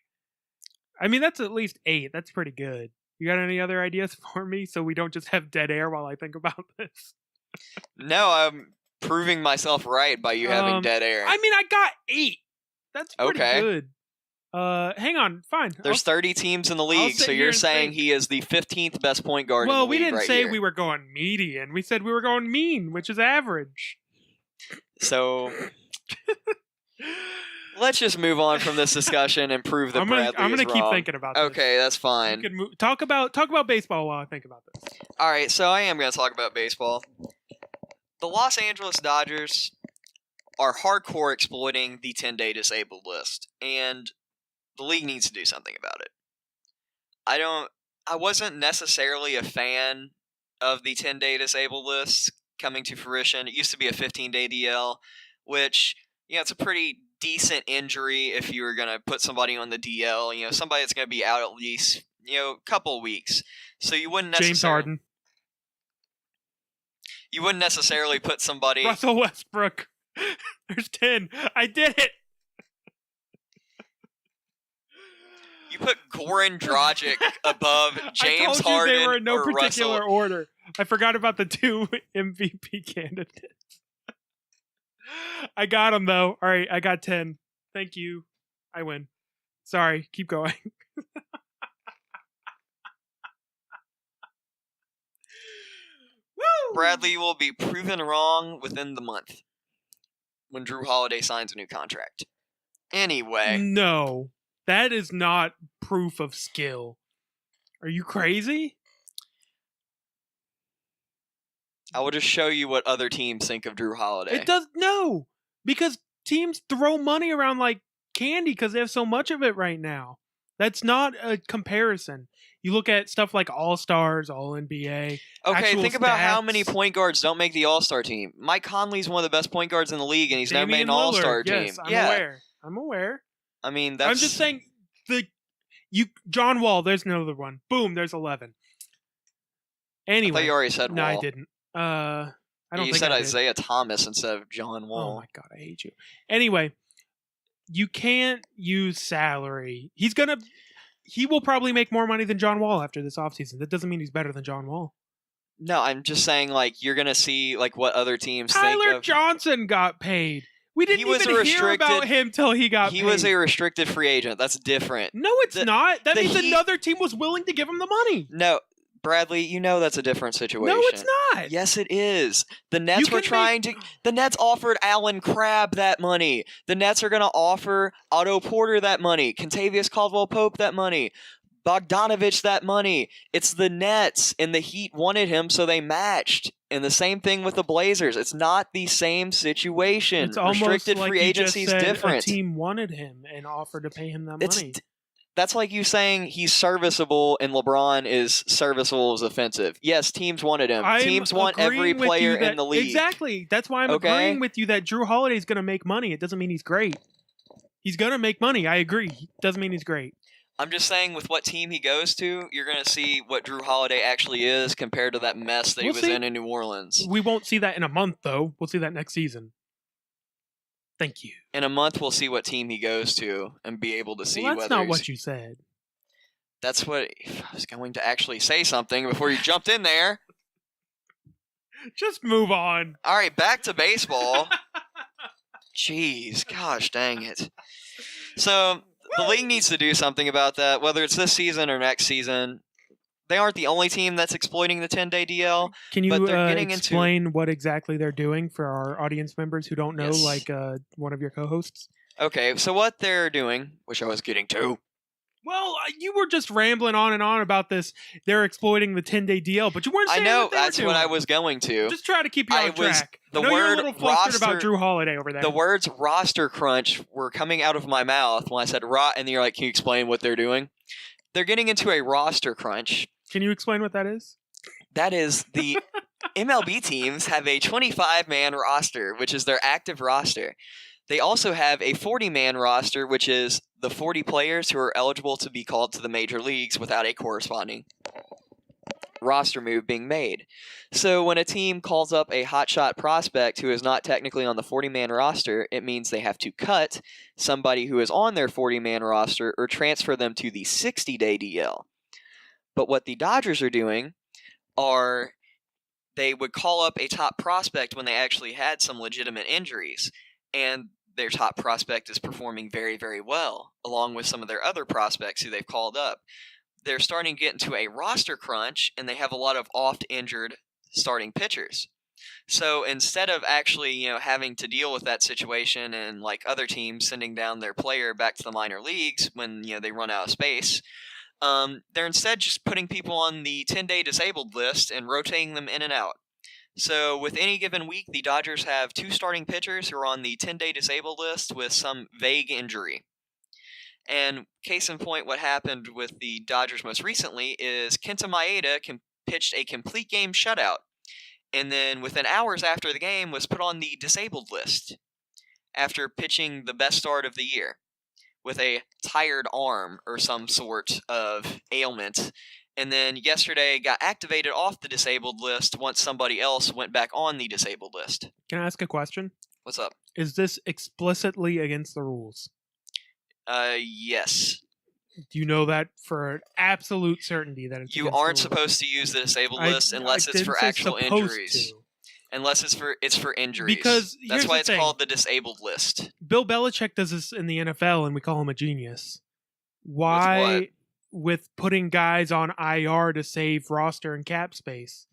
I mean, that's at least 8. That's pretty good. You got any other ideas for me so we don't just have dead air while I think about this?
No, I'm proving myself right by you having dead air.
I mean, I got 8. That's pretty
Okay.
good. Hang on, fine.
There's 30 teams in the league,
sit
so
here
you're
and
saying
think.
he is the 15th best point guard in
Well,
the
we
league
didn't
right
say
here.
we were going median. We said we were going mean, which is average.
So let's just move on from this discussion and prove that
I'm
Bradley
gonna
is
keep
wrong.
thinking about this.
Okay, that's
You
fine.
can talk about baseball while I think about this.
All right, so I am going to talk about baseball. The Los Angeles Dodgers are hardcore exploiting the 10-day disabled list, and the league needs to do something about it. I wasn't necessarily a fan of the 10-day disabled list coming to fruition. It used to be a 15-day DL, which, it's a pretty decent injury if you were going to put somebody on the DL, somebody that's going to be out at least, a couple weeks. So you wouldn't necessarily...
James Harden,
You wouldn't necessarily put somebody...
Russell Westbrook. There's 10. I did it.
You put Goran Dragic above James
I told you
Harden
they were in no
or
particular
Russell.
order. I forgot about the 2 MVP candidates. I got them though. All right, I got 10. Thank you. I win. Sorry, keep going.
Bradley will be proven wrong within the month when Drew Holiday signs a new contract. Anyway.
No, that is not proof of skill. Are you crazy?
I will just show you what other teams think of Drew Holiday.
It does no, because teams throw money around like candy because they have so much of it right now. That's not a comparison. You look at stuff like All-Stars, All-NBA.
Okay, think about how many
stats.
point guards don't make the All-Star team. Mike Conley's one of the best point guards in the league, and he's never made
Damian
an All-Star
Lillard,
team.
yes,
Yeah,
I'm aware.
I mean, that's...
I'm just saying, John Wall, there's another one. Boom, there's 11. Anyway.
I thought you already said Wall.
No, I didn't. I don't
you
think
said
I did.
Isaiah Thomas instead of John Wall.
Oh my God, I hate you. Anyway, you can't use salary. He will probably make more money than John Wall after this offseason. That doesn't mean he's better than John Wall.
No, I'm just saying, like, you're going to see, like, what other teams think
Tyler
of...
Johnson got paid. We didn't even hear about him till he got paid.
He was a restricted free agent. That's different.
No, it's not. That means another team was willing to give him the money.
No, Bradley, you know that's a different situation.
No, it's not.
Yes, it is. The Nets were trying to... The Nets offered Alan Crabb that money. The Nets are going to offer Otto Porter that money. Kentavious Caldwell-Pope that money. Bogdanovich that money. It's the Nets, and the Heat wanted him, so they matched. And the same thing with the Blazers. It's not the same situation.
It's almost
restricted
like
free agency is different.
A team wanted him and offered to pay him that money.
That's like you saying he's serviceable and LeBron is serviceable as offensive. Yes, teams wanted him. Teams want every player in the league.
Exactly. That's why I'm agreeing with you that Drew Holiday is going to make money. It doesn't mean he's great. He's going to make money. I agree. Doesn't mean he's great.
I'm just saying with what team he goes to, you're going to see what Drew Holiday actually is compared to that mess that he was in New Orleans.
We won't see that in a month, though. We'll see that next season. Thank you.
In a month, we'll see what team he goes to and be able to see whether
that's not what you said.
That's what... If I was going to actually say something before you jumped in there.
Just move on.
All right, back to baseball. Jeez, gosh dang it. So... The league needs to do something about that, whether it's this season or next season. They aren't the only team that's exploiting the 10-day DL.
Can you explain what exactly they're doing for our audience members who don't know, like one of your co-hosts?
Okay, so what they're doing, which I was getting to.
Well, you were just rambling on and on about this. They're exploiting the 10-day DL, but you weren't saying
that's what I was going to.
Just try to keep you on track.
The
I know
word
you're a little flustered about Drew Holiday over there.
The words roster crunch were coming out of my mouth when I said and you're like, can you explain what they're doing? They're getting into a roster crunch.
Can you explain what that is?
That is the MLB teams have a 25-man roster, which is their active roster. They also have a 40-man roster, which is the 40 players who are eligible to be called to the major leagues without a corresponding roster move being made. So when a team calls up a hotshot prospect who is not technically on the 40-man roster, it means they have to cut somebody who is on their 40-man roster or transfer them to the 60-day DL. But what the Dodgers are doing are they would call up a top prospect when they actually had some legitimate injuries, and their top prospect is performing very, very well, along with some of their other prospects who they've called up. They're starting to get into a roster crunch, and they have a lot of oft-injured starting pitchers. So instead of actually, having to deal with that situation and like other teams sending down their player back to the minor leagues when they run out of space, they're instead just putting people on the 10-day disabled list and rotating them in and out. So with any given week, the Dodgers have 2 starting pitchers who are on the 10-day disabled list with some vague injury. And case in point, what happened with the Dodgers most recently is Kenta Maeda pitched a complete game shutout, and then within hours after the game was put on the disabled list after pitching the best start of the year with a tired arm or some sort of ailment. And then yesterday got activated off the disabled list once somebody else went back on the disabled list.
Can I ask a question?
What's up?
Is this explicitly against the rules?
Yes.
Do you know that for absolute certainty that it's
you aren't supposed to use the disabled list unless it's for actual injuries. Unless it's for injuries.
Because
that's why it's called the disabled list.
Bill Belichick does this in the NFL, and we call him a genius. Why? With putting guys on IR to save roster and cap space.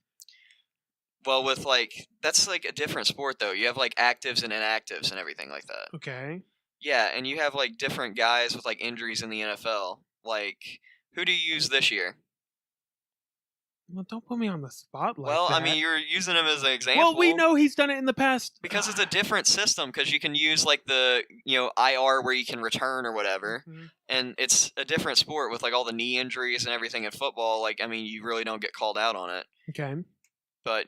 Well, with that's like a different sport though. You have like actives and inactives and everything like that.
Okay.
Yeah, and you have like different guys with like injuries in the NFL. Like, who do you use this year?
Well, don't put me on the spot like
Well,
that.
I mean, you're using him as an example.
Well, we know he's done it in the past.
Because it's a different system. Because you can use like the IR where you can return or whatever, and it's a different sport with like all the knee injuries and everything in football. Like, I mean, you really don't get called out on it.
Okay.
But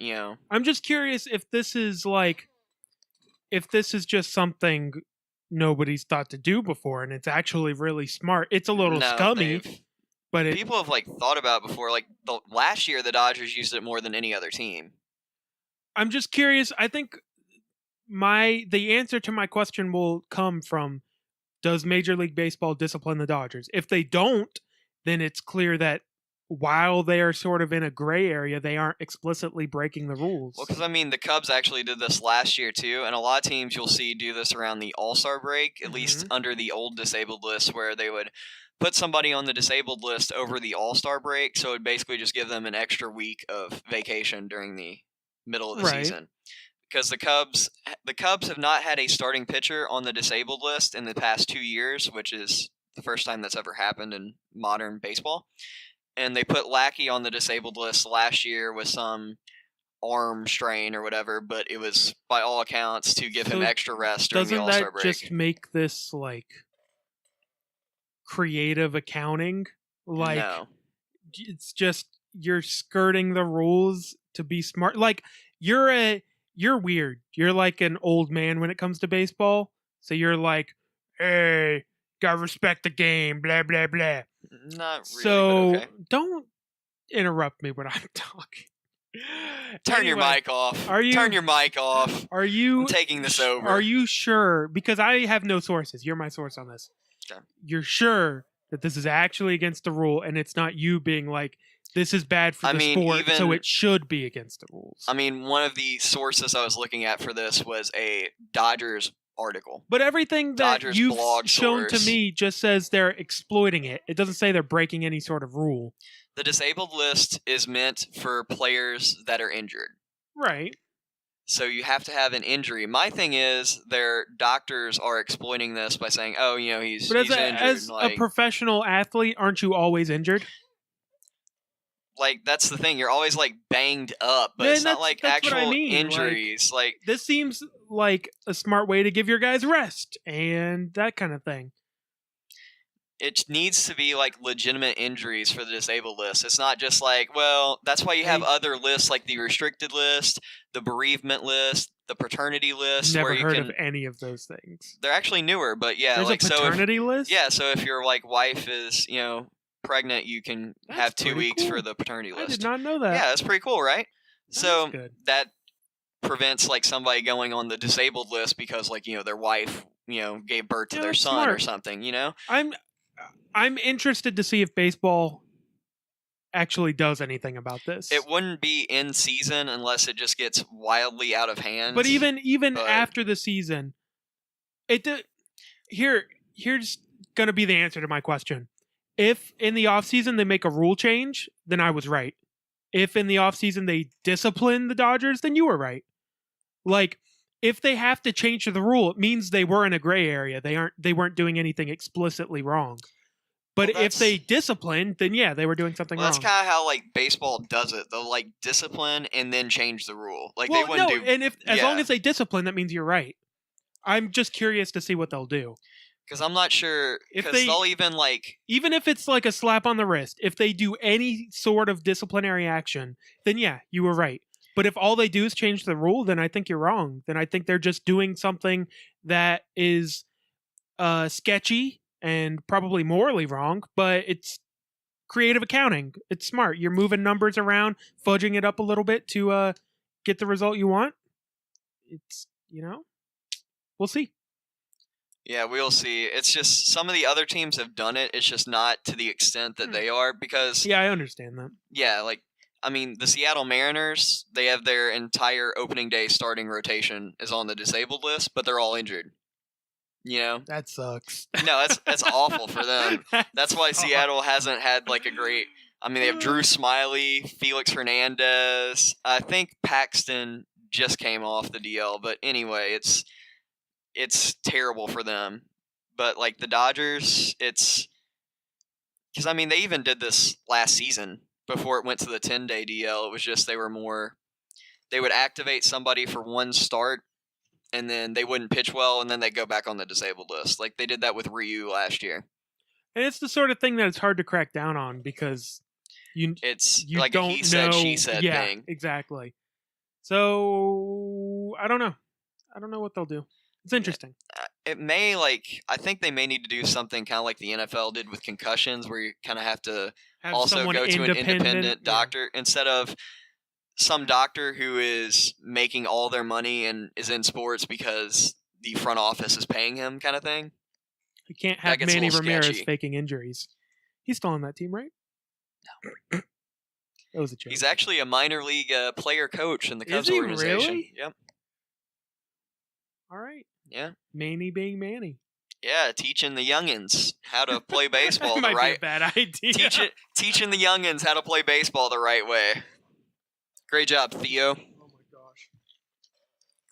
I'm just curious if this is just something nobody's thought to do before, and it's actually really smart. It's a little scummy, but
people have like thought about it before. Like last year, the Dodgers used it more than any other team.
I'm just curious. I think the answer to my question will come from: does Major League Baseball discipline the Dodgers? If they don't, then it's clear that while they are sort of in a gray area, they aren't explicitly breaking the rules.
Well, because I mean, the Cubs actually did this last year too, and a lot of teams you'll see do this around the All-Star break, at least under the old disabled list, where they would put somebody on the disabled list over the All-Star break, so it would basically just give them an extra week of vacation during the middle of the season. Because the Cubs have not had a starting pitcher on the disabled list in the past 2 years, which is the first time that's ever happened in modern baseball. And they put Lackey on the disabled list last year with some arm strain or whatever, but it was by all accounts to give him extra rest during the All-Star break.
Doesn't that just make this like creative accounting? Like,
no.
It's just you're skirting the rules to be smart. Like you're weird. You're like an old man when it comes to baseball. So you're like, hey, gotta respect the game, blah blah blah.
Not really.
So
okay.
Don't interrupt me when I'm talking.
Turn your mic off. Turn your mic off. I'm taking this over.
Are you sure? Because I have no sources. You're my source on this.
Okay.
You're sure that this is actually against the rule, and it's not you being like, this is bad for the sport, so it should be against the rules.
I mean, one of the sources I was looking at for this was a Dodgers article.
But everything that you've shown to me just says they're exploiting it. It doesn't say they're breaking any sort of rule.
The disabled list is meant for players that are injured.
Right.
So you have to have an injury. My thing is their doctors are exploiting this by saying, oh, he's injured.
As a professional athlete, aren't you always injured?
Like, that's the thing. You're always, like, banged up, but it's not, like, actual injuries. Like,
this seems like a smart way to give your guys rest and that kind of thing.
It needs to be, like, legitimate injuries for the disabled list. It's not just like, well, that's why you have other lists, like the restricted list, the bereavement list, the paternity list.
Never heard of any of those things.
They're actually newer, but yeah.
There's
like,
a paternity list?
Yeah, so if your, like, wife is, pregnant, you can have 2 weeks for the paternity list.
I did not know that.
Yeah, that's pretty cool, right? So that prevents like somebody going on the disabled list because like their wife gave birth to their son or something.
I'm interested to see if baseball actually does anything about this.
It wouldn't be in season unless it just gets wildly out of hand.
But even after the season, here's gonna be the answer to my question. If in the offseason they make a rule change, then I was right. If in the offseason they discipline the Dodgers, then you were right. Like, if they have to change the rule, it means they were in a gray area. They weren't doing anything explicitly wrong. But if they disciplined, then yeah, they were doing something wrong.
That's kind of how like baseball does it. They'll like discipline and then change the rule. Like they wouldn't do.
And as long as they discipline, that means you're right. I'm just curious to see what they'll do.
Because I'm not sure if they'll
even if it's like a slap on the wrist, if they do any sort of disciplinary action, then yeah, you were right. But if all they do is change the rule, then I think you're wrong. Then I think they're just doing something that is sketchy and probably morally wrong, but it's creative accounting. It's smart. You're moving numbers around, fudging it up a little bit to get the result you want. It's, we'll see.
Yeah, we'll see. It's just some of the other teams have done it. It's just not to the extent that they are because...
Yeah, I understand that.
Yeah, the Seattle Mariners, they have their entire opening day starting rotation is on the disabled list, but they're all injured.
That sucks.
No, that's awful for them. That's why Seattle hasn't had like a great... I mean, they have Drew Smiley, Felix Hernandez. I think Paxton just came off the DL, but anyway, it's terrible for them. But like the Dodgers, it's because I mean they even did this last season before it went to the 10-day DL. It was just they would activate somebody for one start, and then they wouldn't pitch well, and then they'd go back on the disabled list. Like they did that with Ryu last year.
And it's the sort of thing that it's hard to crack down on because you
like
don't
a he said,
know.
she said
Yeah,
thing.
exactly. So I don't know. I don't know what they'll do. It's interesting.
It may I think they may need to do something kind of like the NFL did with concussions, where you kind of have to also go to an independent doctor instead of some doctor who is making all their money and is in sports because the front office is paying him, kind of thing.
You can't have Manny Ramirez faking injuries. He's still on that team, right?
No.
That was a joke.
He's actually a minor league player coach in the Cubs organization.
Really?
Yep.
All right.
Yeah.
Manny being Manny.
Yeah, teaching the youngins how to play baseball
that
the
might
right.
Be a bad idea.
Teaching the youngins how to play baseball the right way. Great job, Theo.
Oh my gosh.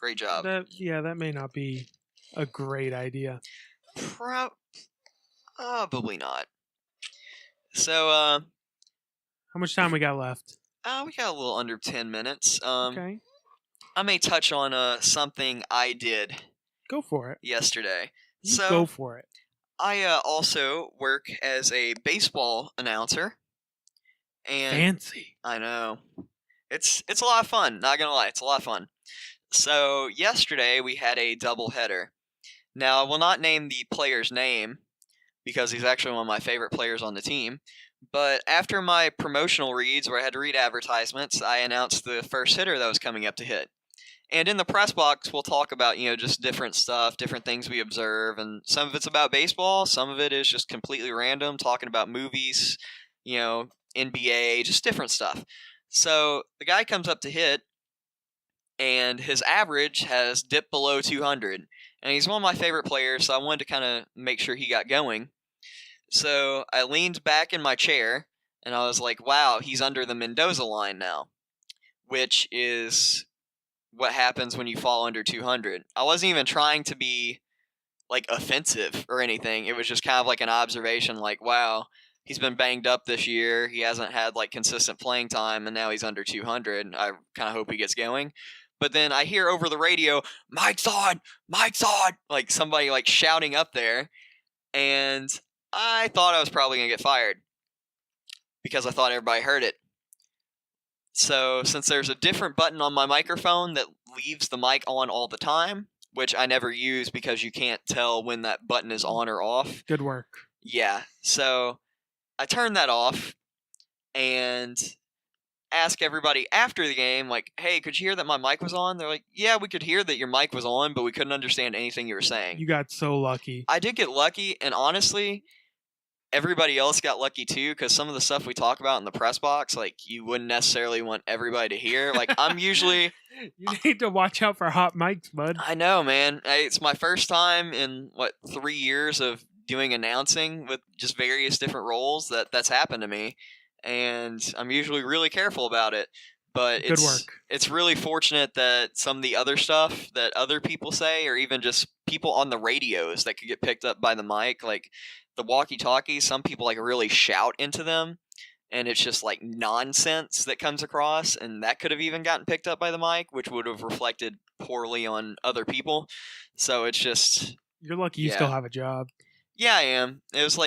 Great job.
That may not be a great idea.
Probably not. So,
how much time we got left?
We got a little under 10 minutes.
Okay.
I may touch on something I did.
Go for it.
Yesterday.
Go for it.
I also work as a baseball announcer. And
fancy.
I know. It's a lot of fun. Not gonna lie, it's a lot of fun. So yesterday we had a doubleheader. Now I will not name the player's name because he's actually one of my favorite players on the team. But after my promotional reads, where I had to read advertisements, I announced the first hitter that was coming up to hit. And in the press box, we'll talk about, just different stuff, different things we observe. And some of it's about baseball. Some of it is just completely random, talking about movies, NBA, just different stuff. So the guy comes up to hit, and his average has dipped below 200. And he's one of my favorite players, so I wanted to kind of make sure he got going. So I leaned back in my chair, and I was like, wow, he's under the Mendoza line now, which is what happens when you fall under 200. I wasn't even trying to be offensive or anything. It was just kind of like an observation, like, wow, he's been banged up this year. He hasn't had consistent playing time, and now he's under 200. I kind of hope he gets going. But then I hear over the radio, Mike's on, like somebody shouting up there, and I thought I was probably gonna get fired because I thought everybody heard it. So since there's a different button on my microphone that leaves the mic on all the time, which I never use because you can't tell when that button is on or off.
Good work.
Yeah. So I turned that off and ask everybody after the game, hey, could you hear that my mic was on? They're like, yeah, we could hear that your mic was on, but we couldn't understand anything you were saying.
You got so lucky.
I did get lucky, and honestly, everybody else got lucky too, because some of the stuff we talk about in the press box, you wouldn't necessarily want everybody to hear. I'm usually...
You need to watch out for hot mics, bud.
I know, man. It's my first time in, 3 years of doing announcing with just various different roles that's happened to me. And I'm usually really careful about it. But
Good work.
It's really fortunate that some of the other stuff that other people say, or even just people on the radios that could get picked up by the mic, the walkie-talkies, some people really shout into them, and it's just nonsense that comes across, and that could have even gotten picked up by the mic, which would have reflected poorly on other people. So it's just...
You're lucky you still have a job.
Yeah, I am. It was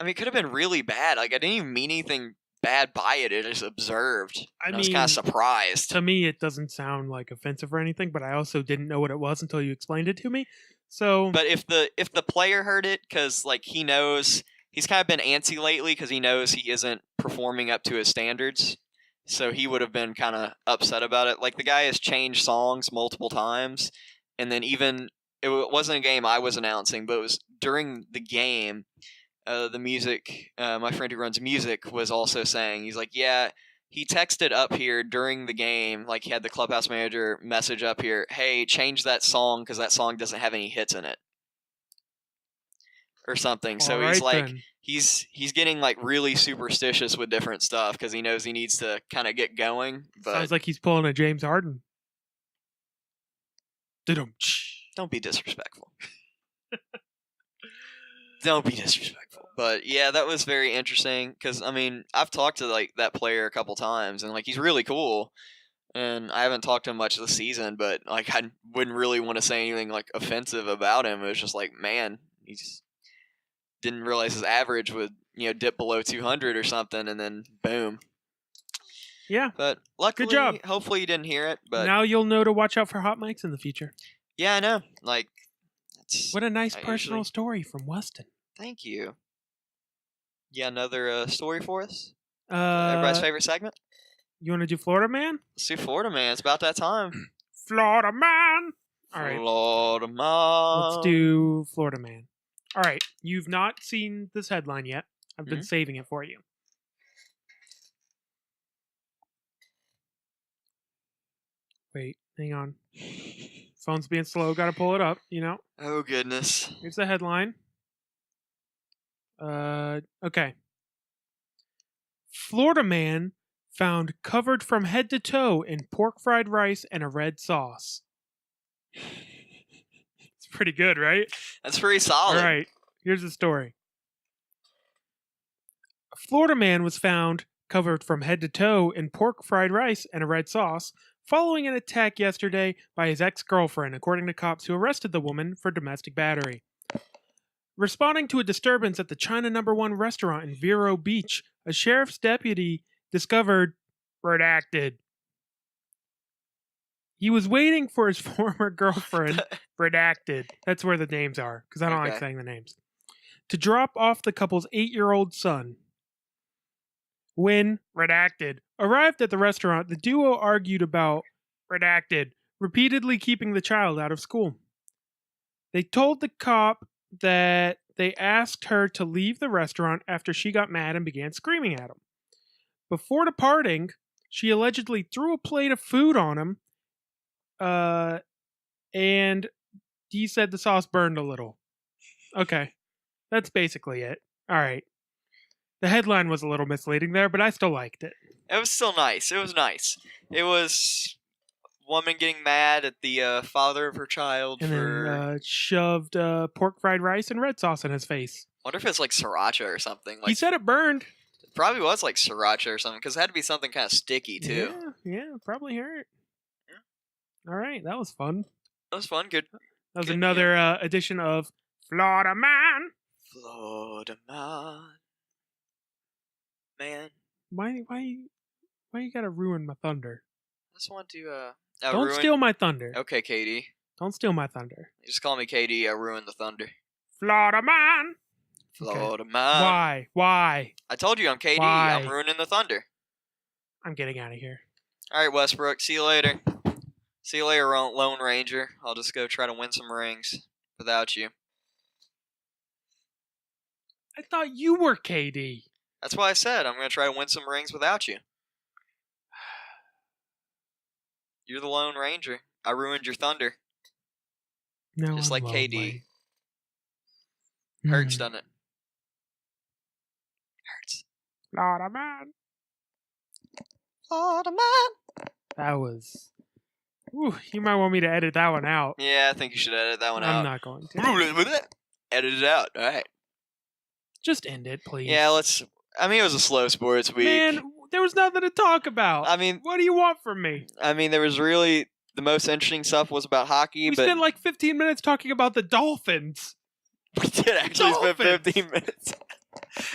it could have been really bad. I didn't even mean anything bad by it. I just observed. I was kind of surprised.
To me, it doesn't sound offensive or anything, but I also didn't know what it was until you explained it to me. So,
but if the player heard it, because he knows he's kind of been antsy lately because he knows he isn't performing up to his standards, so he would have been kind of upset about it. The guy has changed songs multiple times, and then even it wasn't a game I was announcing, but it was during the game. The music, my friend who runs music was also saying, he's yeah, he texted up here during the game, he had the clubhouse manager message up here, hey, change that song because that song doesn't have any hits in it. Or something. So he's he's getting like really superstitious with different stuff because he knows he needs to kind of get going. But
Sounds like he's pulling a James Harden.
don't be disrespectful. Don't be disrespectful. But yeah, that was very interesting because I mean I've talked to like that player a couple times and like he's really cool. And I haven't talked to him much this season, but like I wouldn't really want to say anything like offensive about him. It was just like, man, he just didn't realize his average would dip below 200 or something, and then boom.
Yeah.
But luckily,
good job.
Hopefully you didn't hear it. But
now you'll know to watch out for hot mics in the future.
Yeah, I know. Like,
what a nice personal story from Weston.
Thank you. Yeah, another story for us. Everybody's favorite segment.
You want to do Florida Man?
Let's do Florida Man. It's about that time.
Florida Man. All right.
Florida Man.
Let's do Florida Man. All right. You've not seen this headline yet. I've been saving it for you. Wait, hang on. Phone's being slow. Got to pull it up,
Oh, goodness.
Here's the headline. Okay. Florida man found covered from head to toe in pork fried rice and a red sauce. It's pretty good, right?
That's pretty solid.
All right. Here's the story. A Florida man was found covered from head to toe in pork fried rice and a red sauce following an attack yesterday by his ex-girlfriend, according to cops who arrested the woman for domestic battery. Responding to a disturbance at the China No. 1 restaurant in Vero Beach, a sheriff's deputy discovered redacted. He was waiting for his former girlfriend, redacted. That's where the names are, because I don't like saying the names. To drop off the couple's 8-year-old son. When, redacted, arrived at the restaurant, the duo argued about, redacted, repeatedly keeping the child out of school. They told the cop that they asked her to leave the restaurant after she got mad and began screaming at him. Before departing, she allegedly threw a plate of food on him, and he said the sauce burned a little. Okay, that's basically it. All right. The headline was a little misleading there, but I still liked it.
It was still nice. It was nice. It was woman getting mad at the father of her child
and
for...
then shoved pork fried rice and red sauce in his face.
Wonder if it's like sriracha or something. Like,
he said it burned.
It probably was like sriracha or something, because it had to be something kind of sticky, too.
Yeah, probably hurt. Yeah. All right, that was fun.
That was fun. Good.
That was another edition of Florida Man.
Florida Man. Man.
Why you gotta ruin my thunder?
I just want to
don't steal my thunder.
Okay, Katie.
Don't steal my thunder.
You just call me Katie. I ruined the thunder.
Florida Man.
Florida Man.
Why?
I told you I'm KD.
Why?
I'm ruining the thunder.
I'm getting out of here.
All right, Westbrook. See you later. See you later, Lone Ranger. I'll just go try to win some rings without you.
I thought you were KD.
That's why I said I'm going to try to win some rings without you. You're the Lone Ranger. I ruined your thunder.
No,
just
I'm
like KD.
Lonely.
Hurts, doesn't it? Hurts.
Florida Man.
Florida Man.
That was... Ooh, you might want me to edit that one out.
Yeah, I think you should edit that one out.
I'm not going to.
Edit it out. All right.
Just end it, please.
Yeah, let's... I mean, it was a slow sports week.
Man, there was nothing to talk about.
I mean...
What do you want from me?
I mean, there was really... The most interesting stuff was about hockey,
we
but...
spent like 15 minutes talking about the Dolphins.
We did actually spend 15 minutes.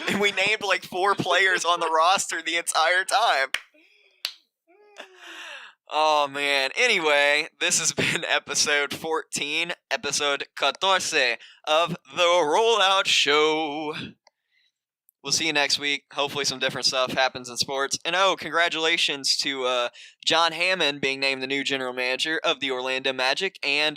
And we named like 4 players on the roster the entire time. Oh, man. Anyway, this has been episode 14, episode 14 of the Rollout Show. We'll see you next week. Hopefully some different stuff happens in sports. And congratulations to John Hammond being named the new general manager of the Orlando Magic, and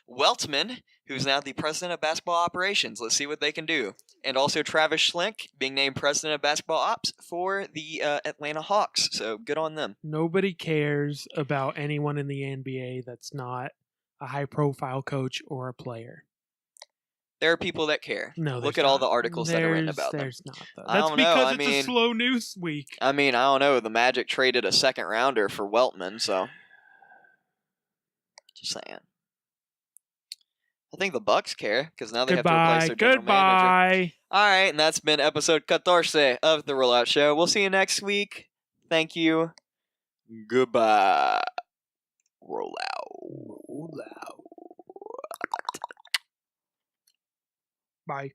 Weltman, who's now the president of basketball operations. Let's see what they can do. And also Travis Schlenk being named president of basketball ops for the Atlanta Hawks. So good on them.
Nobody cares about anyone in the NBA that's not a high-profile coach or a player.
There are people that care.
No,
Look
there's
at all
not.
the articles that are written
There's-
about them.
There's not though.
I
That's
don't know,
because
I
it's a
mean-
slow news week.
I mean, I don't know. The Magic traded a second rounder for Weltman, so just saying. I think the Bucks care because now they have to replace their general manager.
Goodbye.
All right, and that's been episode 14 of the Rollout Show. We'll see you next week. Thank you. Goodbye. Rollout.
Bye.